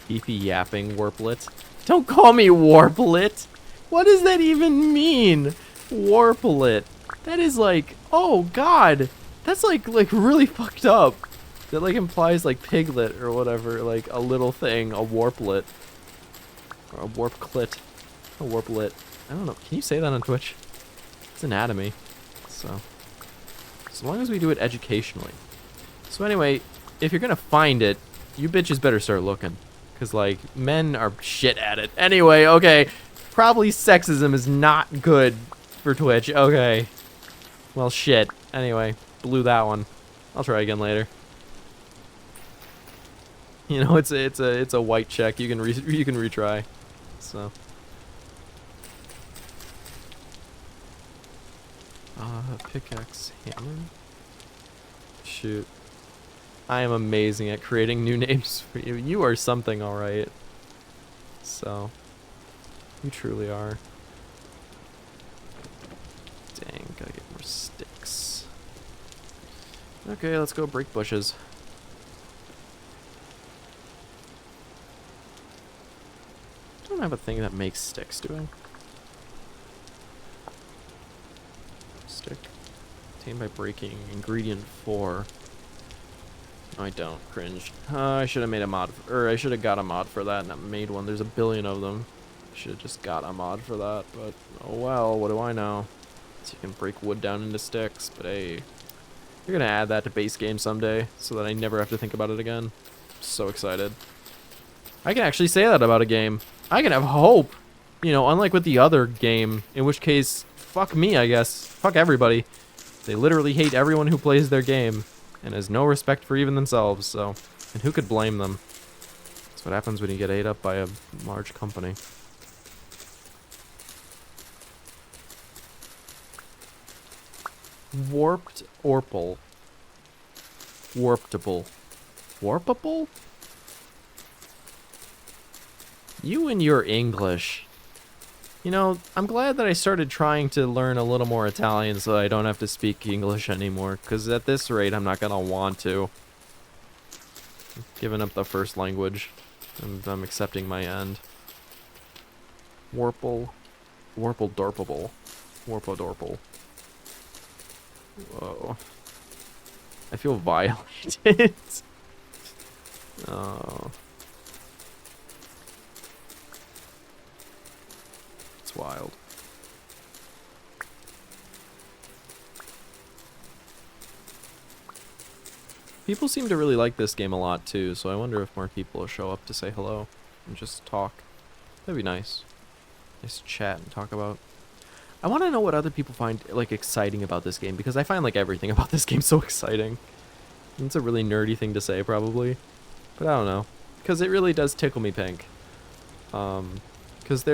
A: Beefy yapping warplet. Don't call me warplet! What does that even mean? Warplet. That is like, oh god! That's like really fucked up. That like implies like piglet or whatever, like a little thing, a warplet. Or a warp clit. A warplet. I don't know. Can you say that on Twitch? It's anatomy. So as long as we do it educationally. So anyway, if you're gonna find it, you bitches better start looking. Cause like, men are shit at it. Anyway, okay. Probably sexism is not good for Twitch. Okay. Well, shit. Anyway, blew that one. I'll try again later. You know, it's a white check. You can retry. So. Pickaxe, hammer. Shoot. I am amazing at creating new names for you. You are something, alright. So. You truly are. Dang, gotta get more sticks. Okay, let's go break bushes. Don't have a thing that makes sticks, do I? Stick. Obtained by breaking. Ingredient 4. No, I don't. Cringe. I should have made a mod, or I should have got a mod for that and not made one. There's a billion of them. Should have just got a mod for that, but oh well, what do I know? So you can break wood down into sticks, but hey, you're gonna add that to base game someday so that I never have to think about it again. I'm so excited. I can actually say that about a game. I can have hope. You know, unlike with the other game, in which case, fuck me, I guess. Fuck everybody. They literally hate everyone who plays their game and has no respect for even themselves, so, and who could blame them? That's what happens when you get ate up by a large company. Warped Orpal. Warptable. Warpable? You and your English. You know, I'm glad that I started trying to learn a little more Italian so I don't have to speak English anymore, because at this rate I'm not going to want to. I'm giving up the first language, and I'm accepting my end. Warple. Warple Dorpable. Warpodorpal. Whoa. I feel violated. Oh. It's wild. People seem to really like this game a lot too, so I wonder if more people will show up to say hello and just talk. That'd be nice. Nice to chat and talk about. I want to know what other people find like exciting about this game, because I find like everything about this game so exciting. It's a really nerdy thing to say probably, but I don't know, because it really does tickle me pink. Because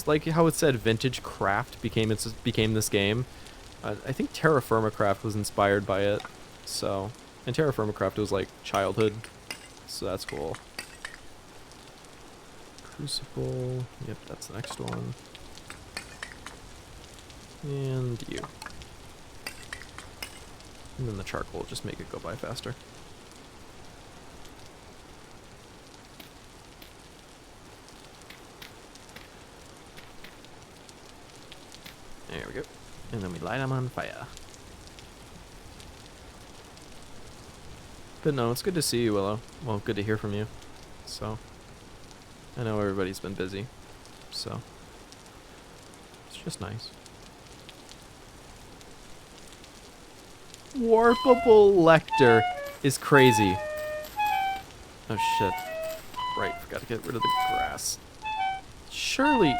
A: like how it said Vintage Craft became this game. I think Terra Firma Craft was inspired by it. So, and Terra Firma Craft was like childhood, so that's cool. Crucible. Yep, that's the next one. And you. And then the charcoal will just make it go by faster. There we go. And then we light them on fire. But no, it's good to see you, Willow. Well, good to hear from you. So, I know everybody's been busy. So, it's just nice. Warpable Lecter is crazy. Oh shit. Right, forgot to get rid of the grass. Surely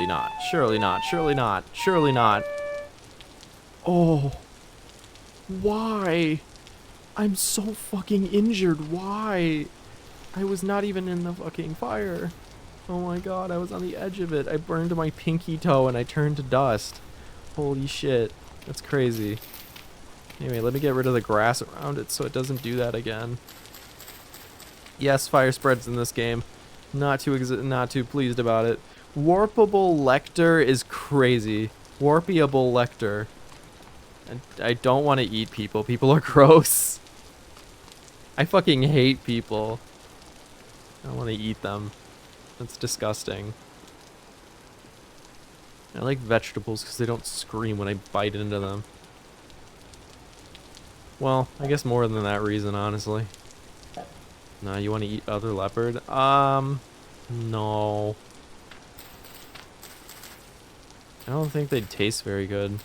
A: not. Surely not. Surely not. Surely not. Oh. Why? I'm so fucking injured. Why? I was not even in the fucking fire. Oh my god, I was on the edge of it. I burned my pinky toe and I turned to dust. Holy shit. That's crazy. Anyway, let me get rid of the grass around it so it doesn't do that again. Yes, fire spreads in this game. Not too pleased about it. Warpable Lecter is crazy. Warpiable Lecter. I don't want to eat people. People are gross. I fucking hate people. I don't want to eat them. That's disgusting. I like vegetables because they don't scream when I bite into them. Well, I guess more than that reason, honestly. Nah, you want to eat other leopard? No. I don't think they'd taste very good.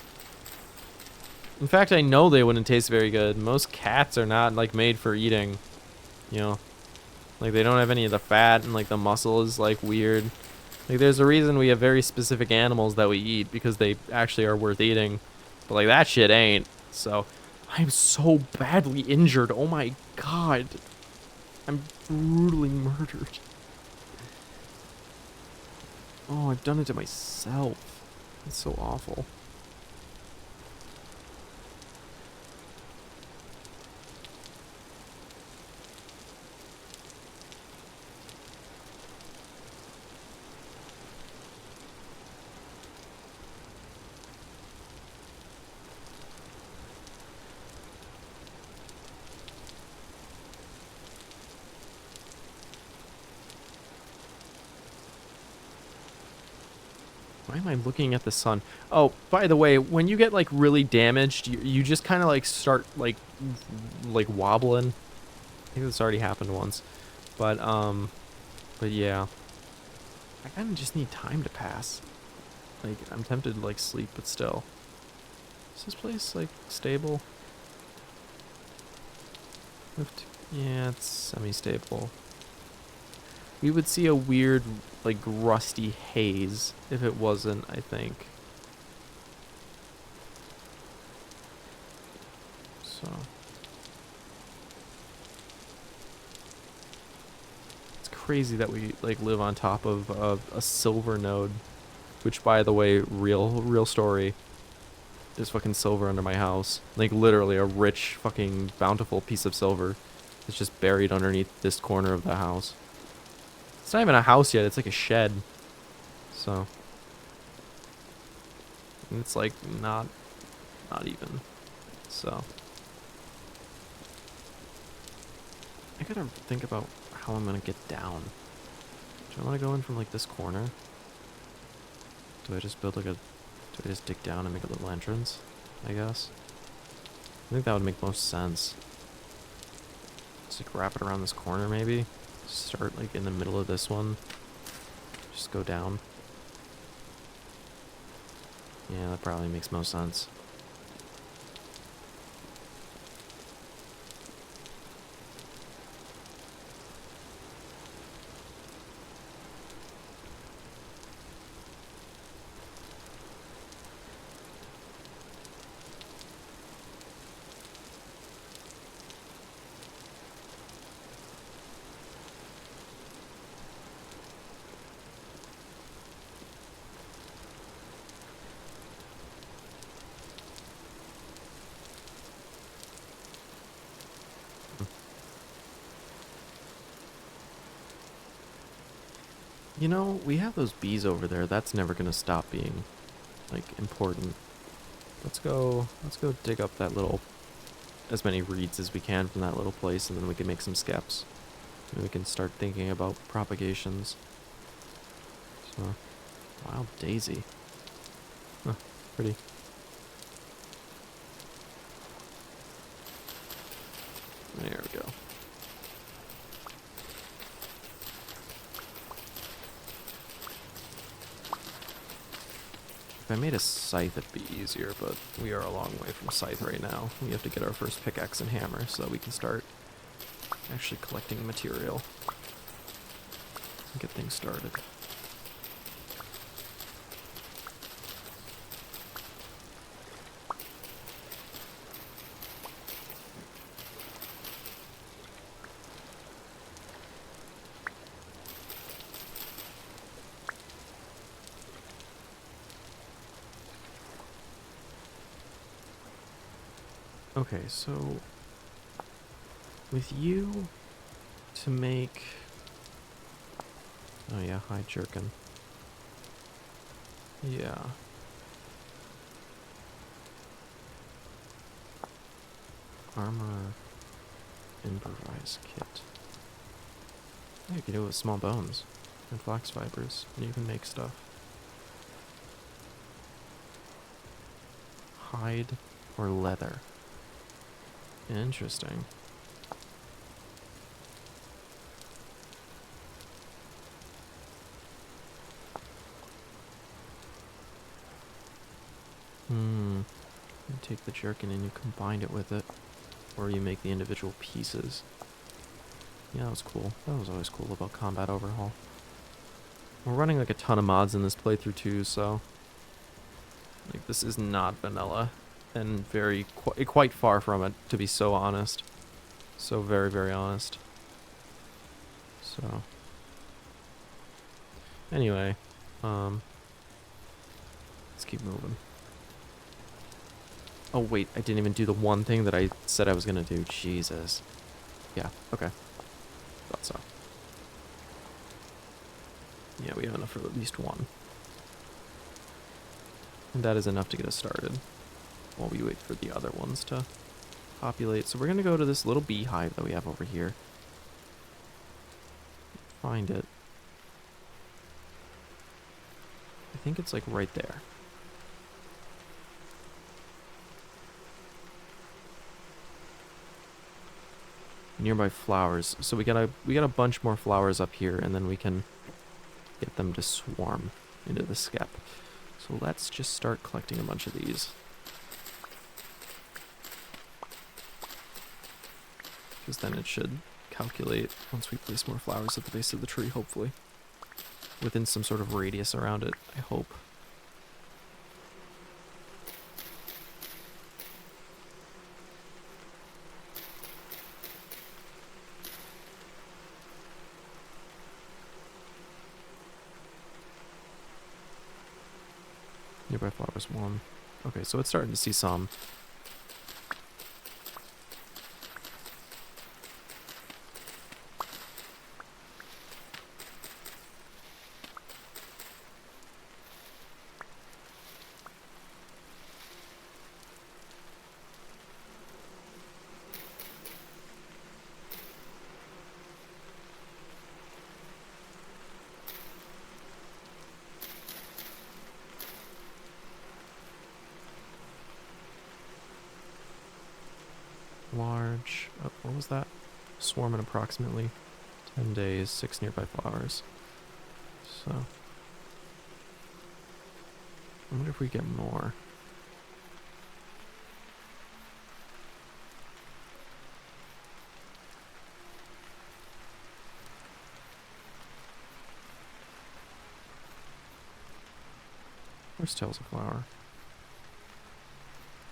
A: In fact, I know they wouldn't taste very good. Most cats are not, like, made for eating. You know? Like, they don't have any of the fat, and, like, the muscle is, like, weird. Like, there's a reason we have very specific animals that we eat, because they actually are worth eating. But, like, that shit ain't. So, I'm so badly injured. Oh my god. I'm brutally murdered. Oh, I've done it to myself. That's so awful. Why am I looking at the sun? Oh, by the way, when you get, like, really damaged, you just kind of, like, start, like, wobbling. I think this already happened once. But yeah. I kind of just need time to pass. Like, I'm tempted to, like, sleep, but still. Is this place, like, stable? Yeah, it's semi-stable. We would see a weird, like, rusty haze if it wasn't, I think. So. It's crazy that we, like, live on top of a silver node. Which, by the way, real story. There's fucking silver under my house. Like, literally a rich, fucking, bountiful piece of silver. It's just buried underneath this corner of the house. It's not even a house yet, it's like a shed. So. And it's like, not even. So. I gotta think about how I'm gonna get down. Do I want to go in from, like, this corner? Do I just build, like, a... Do I just dig down and make a little entrance? I guess. I think that would make most sense. Just, like, wrap it around this corner, maybe? Start, like, in the middle of this one. Just go down. Yeah, that probably makes most sense. You know, we have those bees over there. That's never gonna stop being, like, important. Let's go dig up that little, as many reeds as we can from that little place, and then we can make some skeps. And we can start thinking about propagations. So, wild daisy. Huh, pretty. There we go. If I made a scythe, it'd be easier, but we are a long way from scythe right now. We have to get our first pickaxe and hammer so that we can start actually collecting material and get things started. Okay, so with you to make... Oh yeah, hide jerkin. Yeah. Armor improvise kit. Yeah, you can do it with small bones and flax fibers, and you can make stuff. Hide or leather. Interesting. You take the jerkin and you combine it with it, or you make the individual pieces. Yeah, that was cool. That was always cool about Combat Overhaul. We're running like a ton of mods in this playthrough too, so like this is not vanilla, and quite far from it, to be so honest. So very, very honest. So anyway, let's keep moving. Oh wait, I didn't even do the one thing that I said I was gonna do. Jesus. Yeah, okay. Thought so. Yeah, we have enough for at least one. And that is enough to get us started while we wait for the other ones to populate. So we're gonna go to this little beehive that we have over here. Find it. I think it's like right there. Nearby flowers. So we got a bunch more flowers up here, and then we can get them to swarm into the skep. So let's just start collecting a bunch of these. Because then it should calculate once we place more flowers at the base of the tree, hopefully. Within some sort of radius around it, I hope. Nearby flowers 1. Okay, so it's starting to see some. Large. Oh, what was that? Swarm in approximately 10 days, 6 nearby flowers. So, I wonder if we get more. Where's Tails of Flower?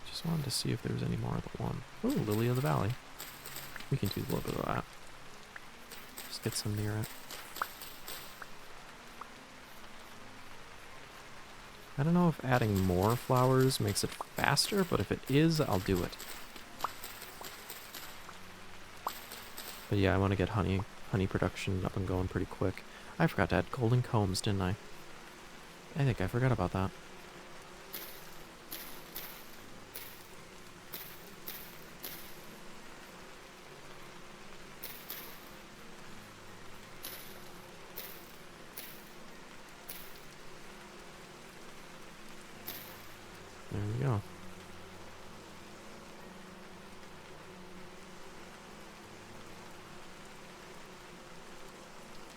A: Just wanted to see if there was any more of the one. Oh, Lily of the Valley. We can do a little bit of that. Just get some near it. I don't know if adding more flowers makes it faster, but if it is, I'll do it. But yeah, I want to get honey production up and going pretty quick. I forgot to add golden combs, didn't I? I think I forgot about that. There we go.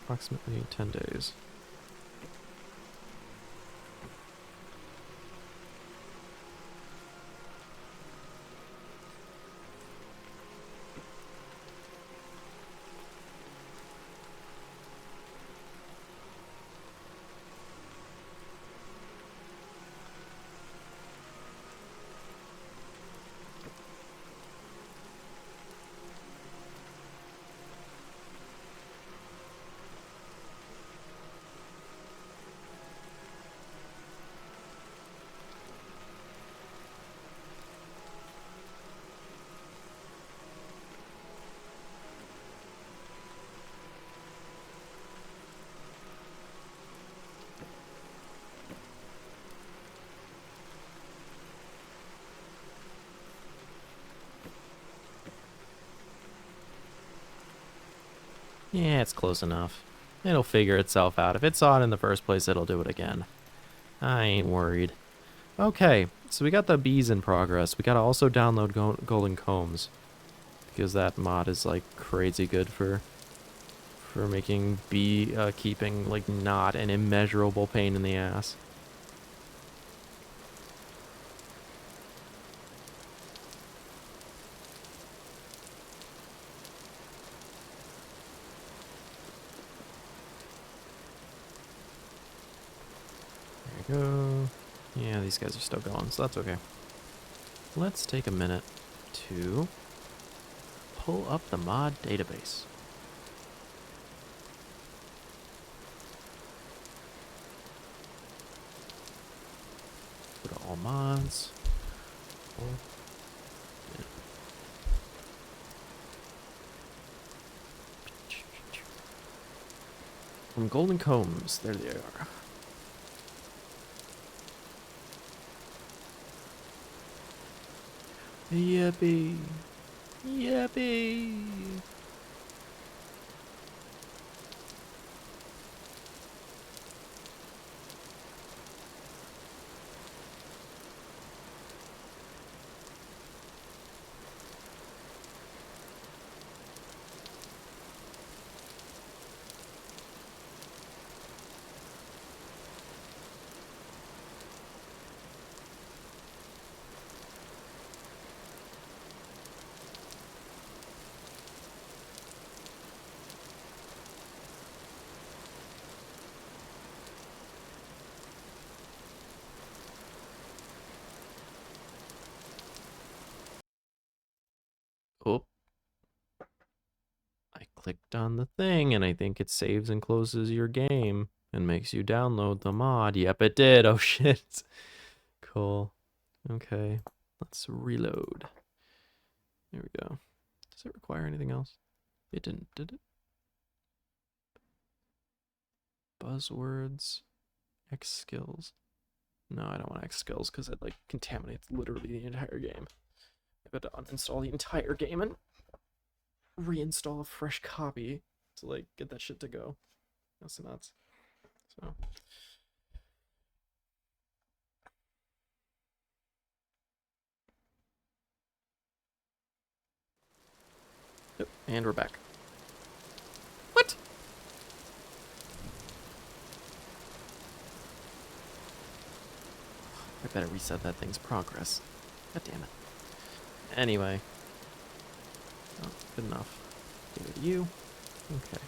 A: Approximately 10 days. Yeah, it's close enough. It'll figure itself out. If it saw it in the first place, it'll do it again. I ain't worried. Okay, so we got the bees in progress. We gotta also download Golden Combs, because that mod is like crazy good for making bee keeping like not an immeasurable pain in the ass. There you go. Yeah, these guys are still going, so that's okay. Let's take a minute to pull up the mod database. Go to all mods. From Golden Combs, there they are. Yippee! Yippee! Oh, I clicked on the thing and I think it saves and closes your game and makes you download the mod. Yep, it did. Oh shit. Cool. Okay, let's reload. There we go. Does it require anything else? It didn't, did it? Buzzwords. X skills. No, I don't want X skills because it like contaminates literally the entire game. I've got to uninstall the entire game and reinstall a fresh copy to like get that shit to go. That's nuts. So yep, and we're back. What? I better reset that thing's progress. God damn it. Anyway. Oh, good enough. Give it to you. Okay.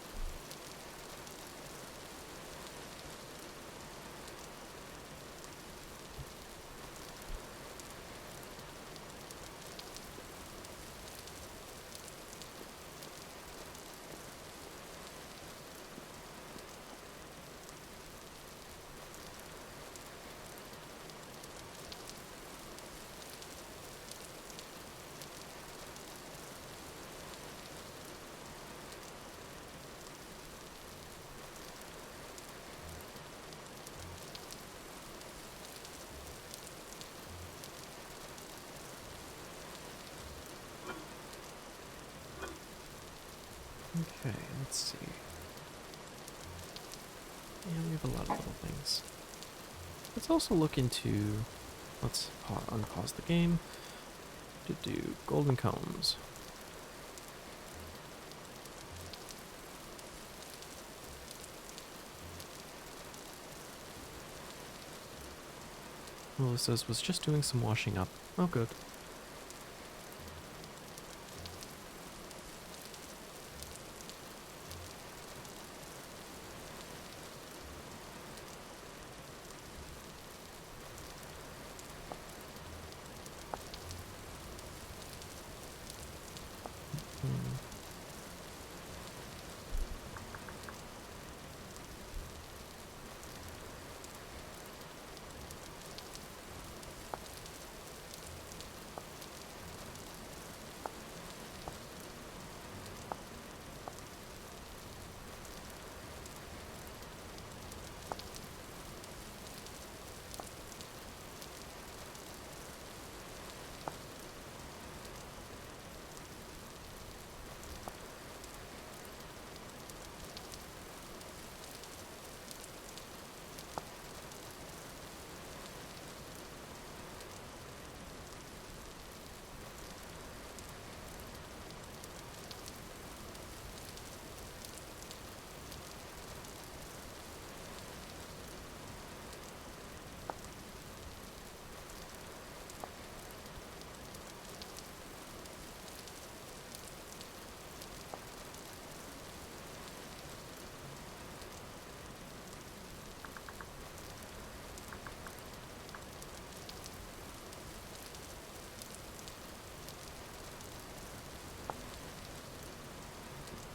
A: Okay, let's see. Yeah, we have a lot of little things. Let's also look into... Let's unpause the game to do Golden Combs. Well, it says was just doing some washing up. Oh, good. Hmm.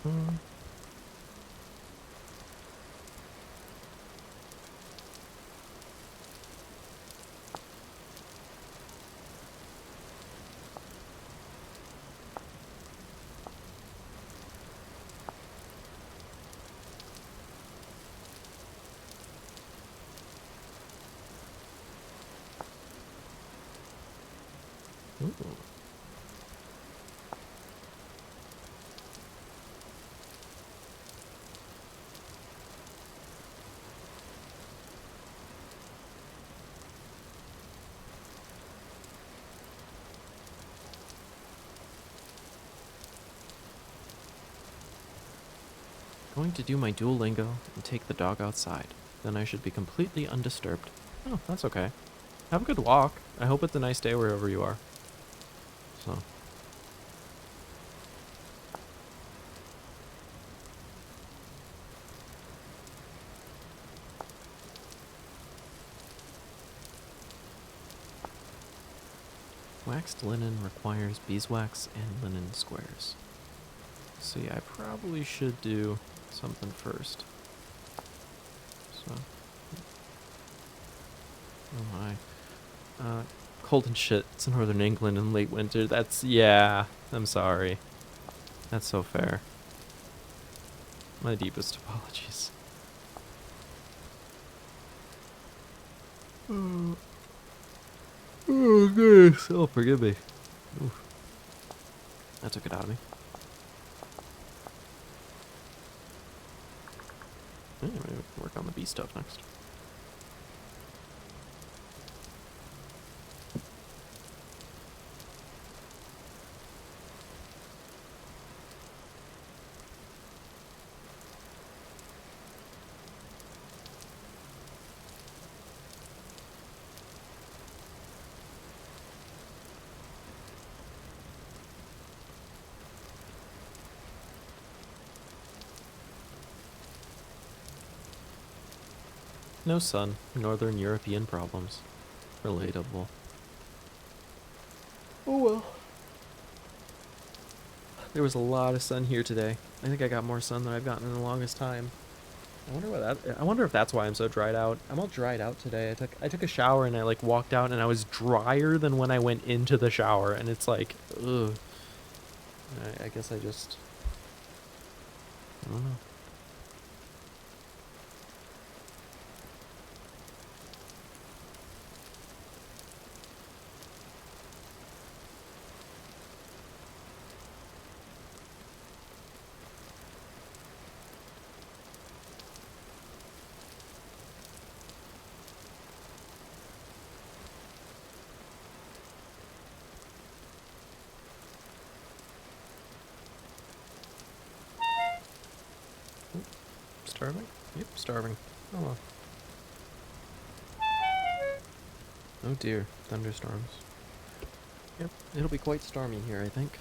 A: Hmm. Ooh. Going to do my Duolingo and take the dog outside. Then I should be completely undisturbed. Oh, that's okay. Have a good walk. I hope it's a nice day wherever you are. So. Waxed linen requires beeswax and linen squares. See, I probably should do something first. So. Oh my. Cold and shit. It's northern England in late winter. Yeah. I'm sorry. That's so fair. My deepest apologies. Oh, goodness. Oh, forgive me. Oof. That took it out of me. Anyway, we can work on the bee stuff next. No sun. Northern European problems. Relatable. Oh well. There was a lot of sun here today. I think I got more sun than I've gotten in the longest time. I wonder if that's why I'm so dried out. I'm all dried out today. I took a shower and I like walked out and I was drier than when I went into the shower, and it's like, ugh. I guess I don't know. Starving? Yep, starving. Oh well. Oh dear, thunderstorms. Yep, it'll be quite stormy here, I think.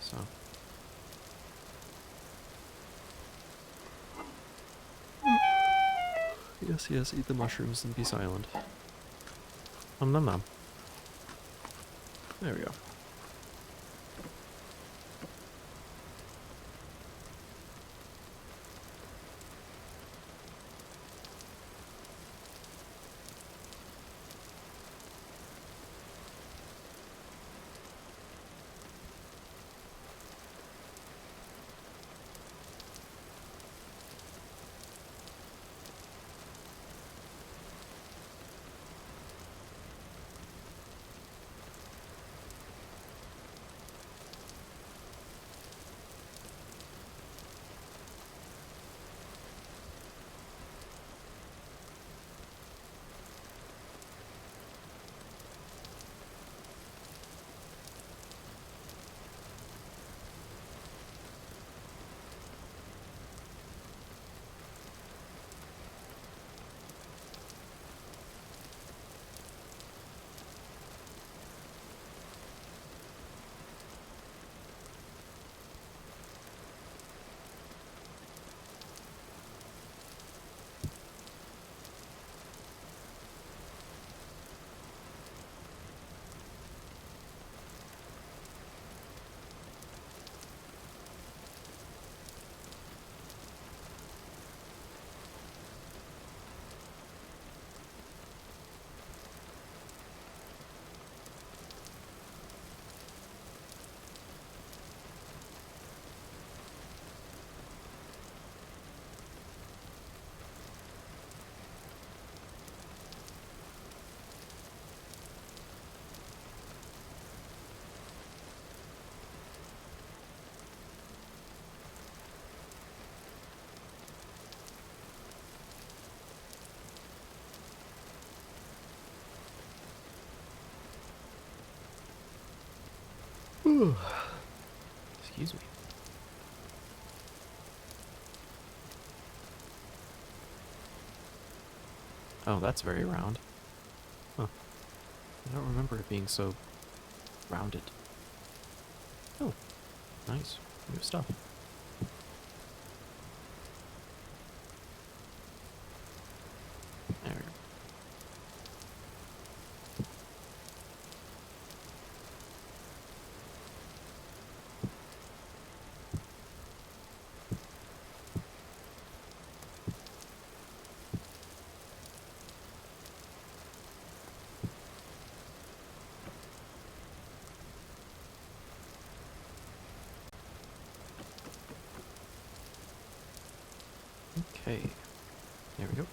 A: So. Yes, yes, eat the mushrooms and be silent. Nom nom. There we go. Excuse me. Oh, that's very round. Huh. I don't remember it being so rounded. Oh, nice. New stuff. There we go. Okay, there we go.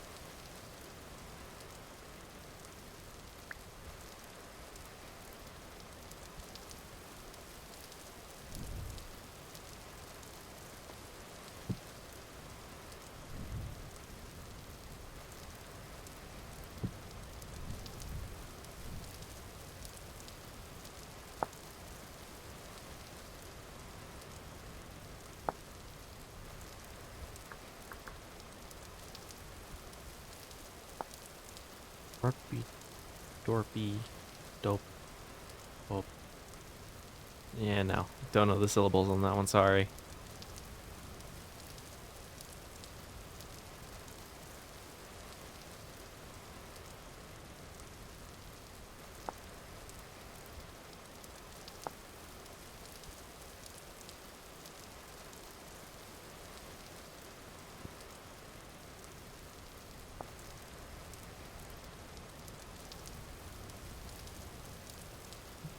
A: Dorpy, Dorpy, Dope, Dope. Yeah, no. Don't know the syllables on that one, sorry.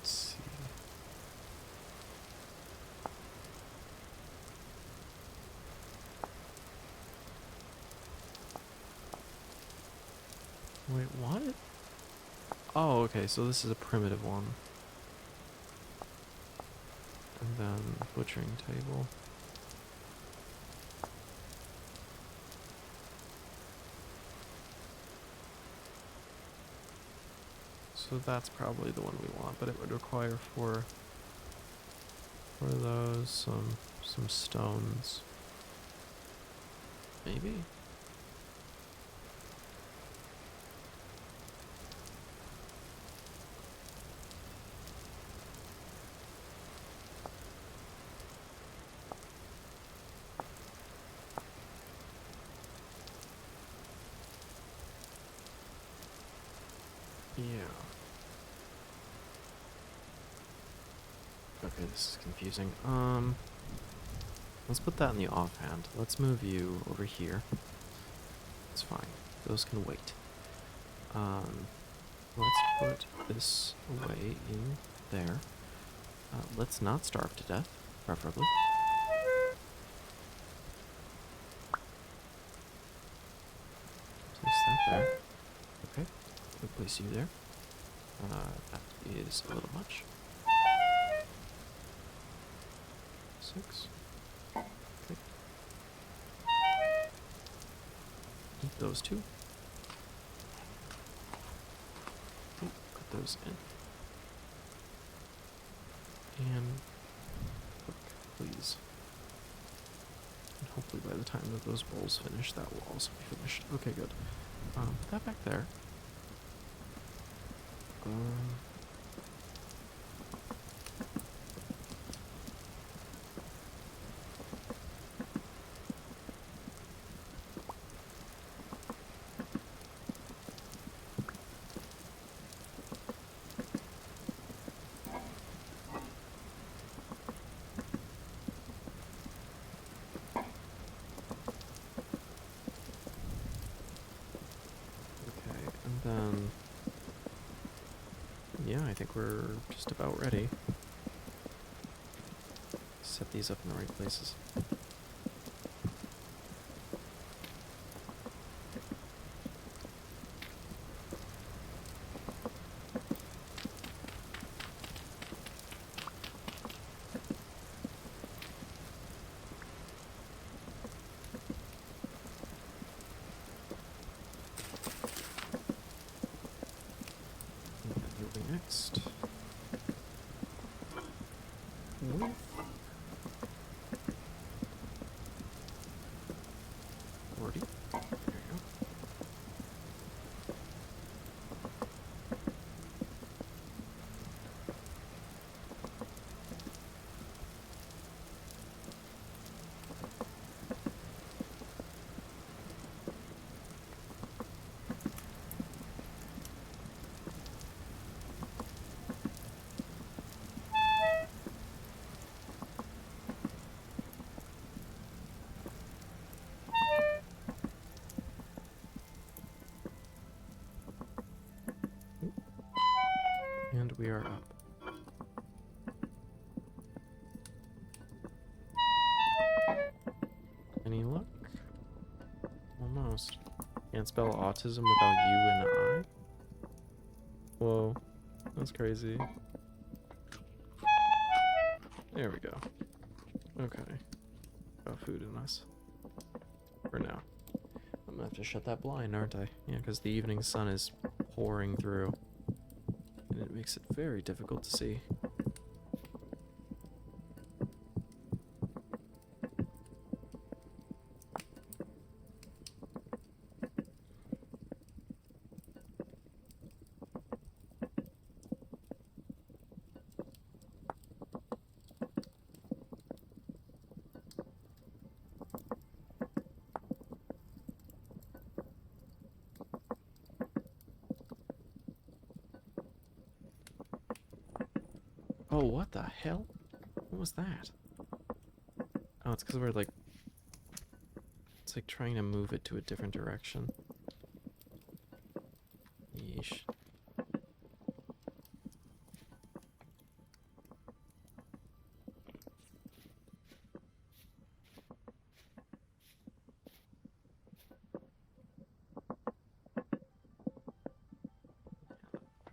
A: Let's see. Wait, what? Oh, okay, so this is a primitive one. And then butchering table. So that's probably the one we want, but it would require for those some stones. Maybe? Yeah. Okay, this is confusing. Let's put that in the offhand. Let's move you over here. It's fine. Those can wait. Let's put this away in there. Let's not starve to death, preferably. Place that there. Okay, we'll place you there. That is a little much. 6. Okay. Eat those two. Oh, put those in. And cook, please. And hopefully by the time that those bowls finish, that will also be finished. Okay, good. Put that back there. Okay, and then yeah, I think we're just about ready. Set these up in the right places. And then you'll be next. with 40. There you go. And we are up. Any luck? Almost. Can't spell autism without U and I. Whoa, that's crazy. There we go. Okay. Got food in us. For now. I'm gonna have to shut that blind, aren't I? Yeah, because the evening sun is pouring through. And it makes it very difficult to see. Oh, what the hell? What was that? Oh, it's because we're like... It's like trying to move it to a different direction. Yeesh.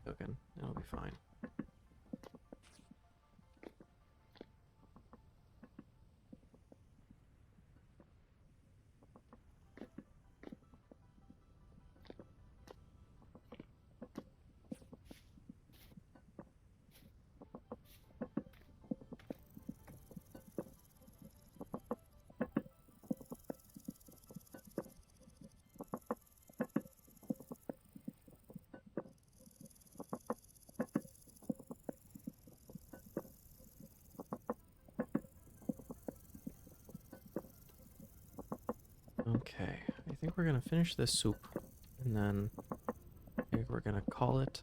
A: Cooking. It'll be fine. Okay, I think we're gonna finish this soup, and then I think we're gonna call it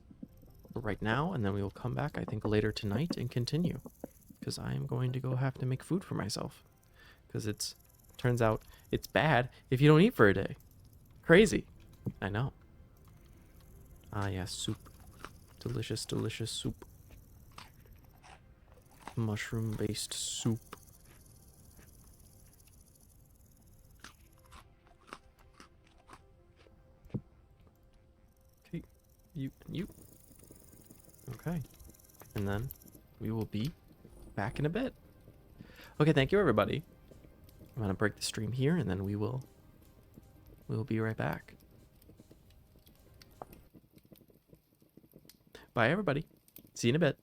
A: for right now, and then we will come back, I think, later tonight and continue. Because I am going to go have to make food for myself. Because turns out it's bad if you don't eat for a day. Crazy. I know. Ah, yeah, soup. Delicious, delicious soup. Mushroom-based soup. Okay, you and you. Okay. And then we will be back in a bit. Okay, thank you, everybody. I'm gonna break the stream here, and then we'll be right back. Bye, everybody. See you in a bit.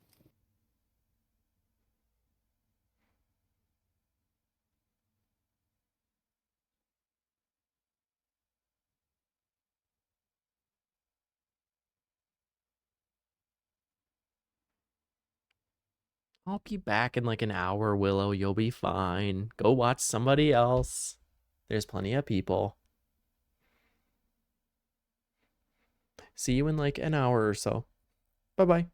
A: I'll be back in like an hour, Willow. You'll be fine. Go watch somebody else. There's plenty of people. See you in like an hour or so. Bye-bye.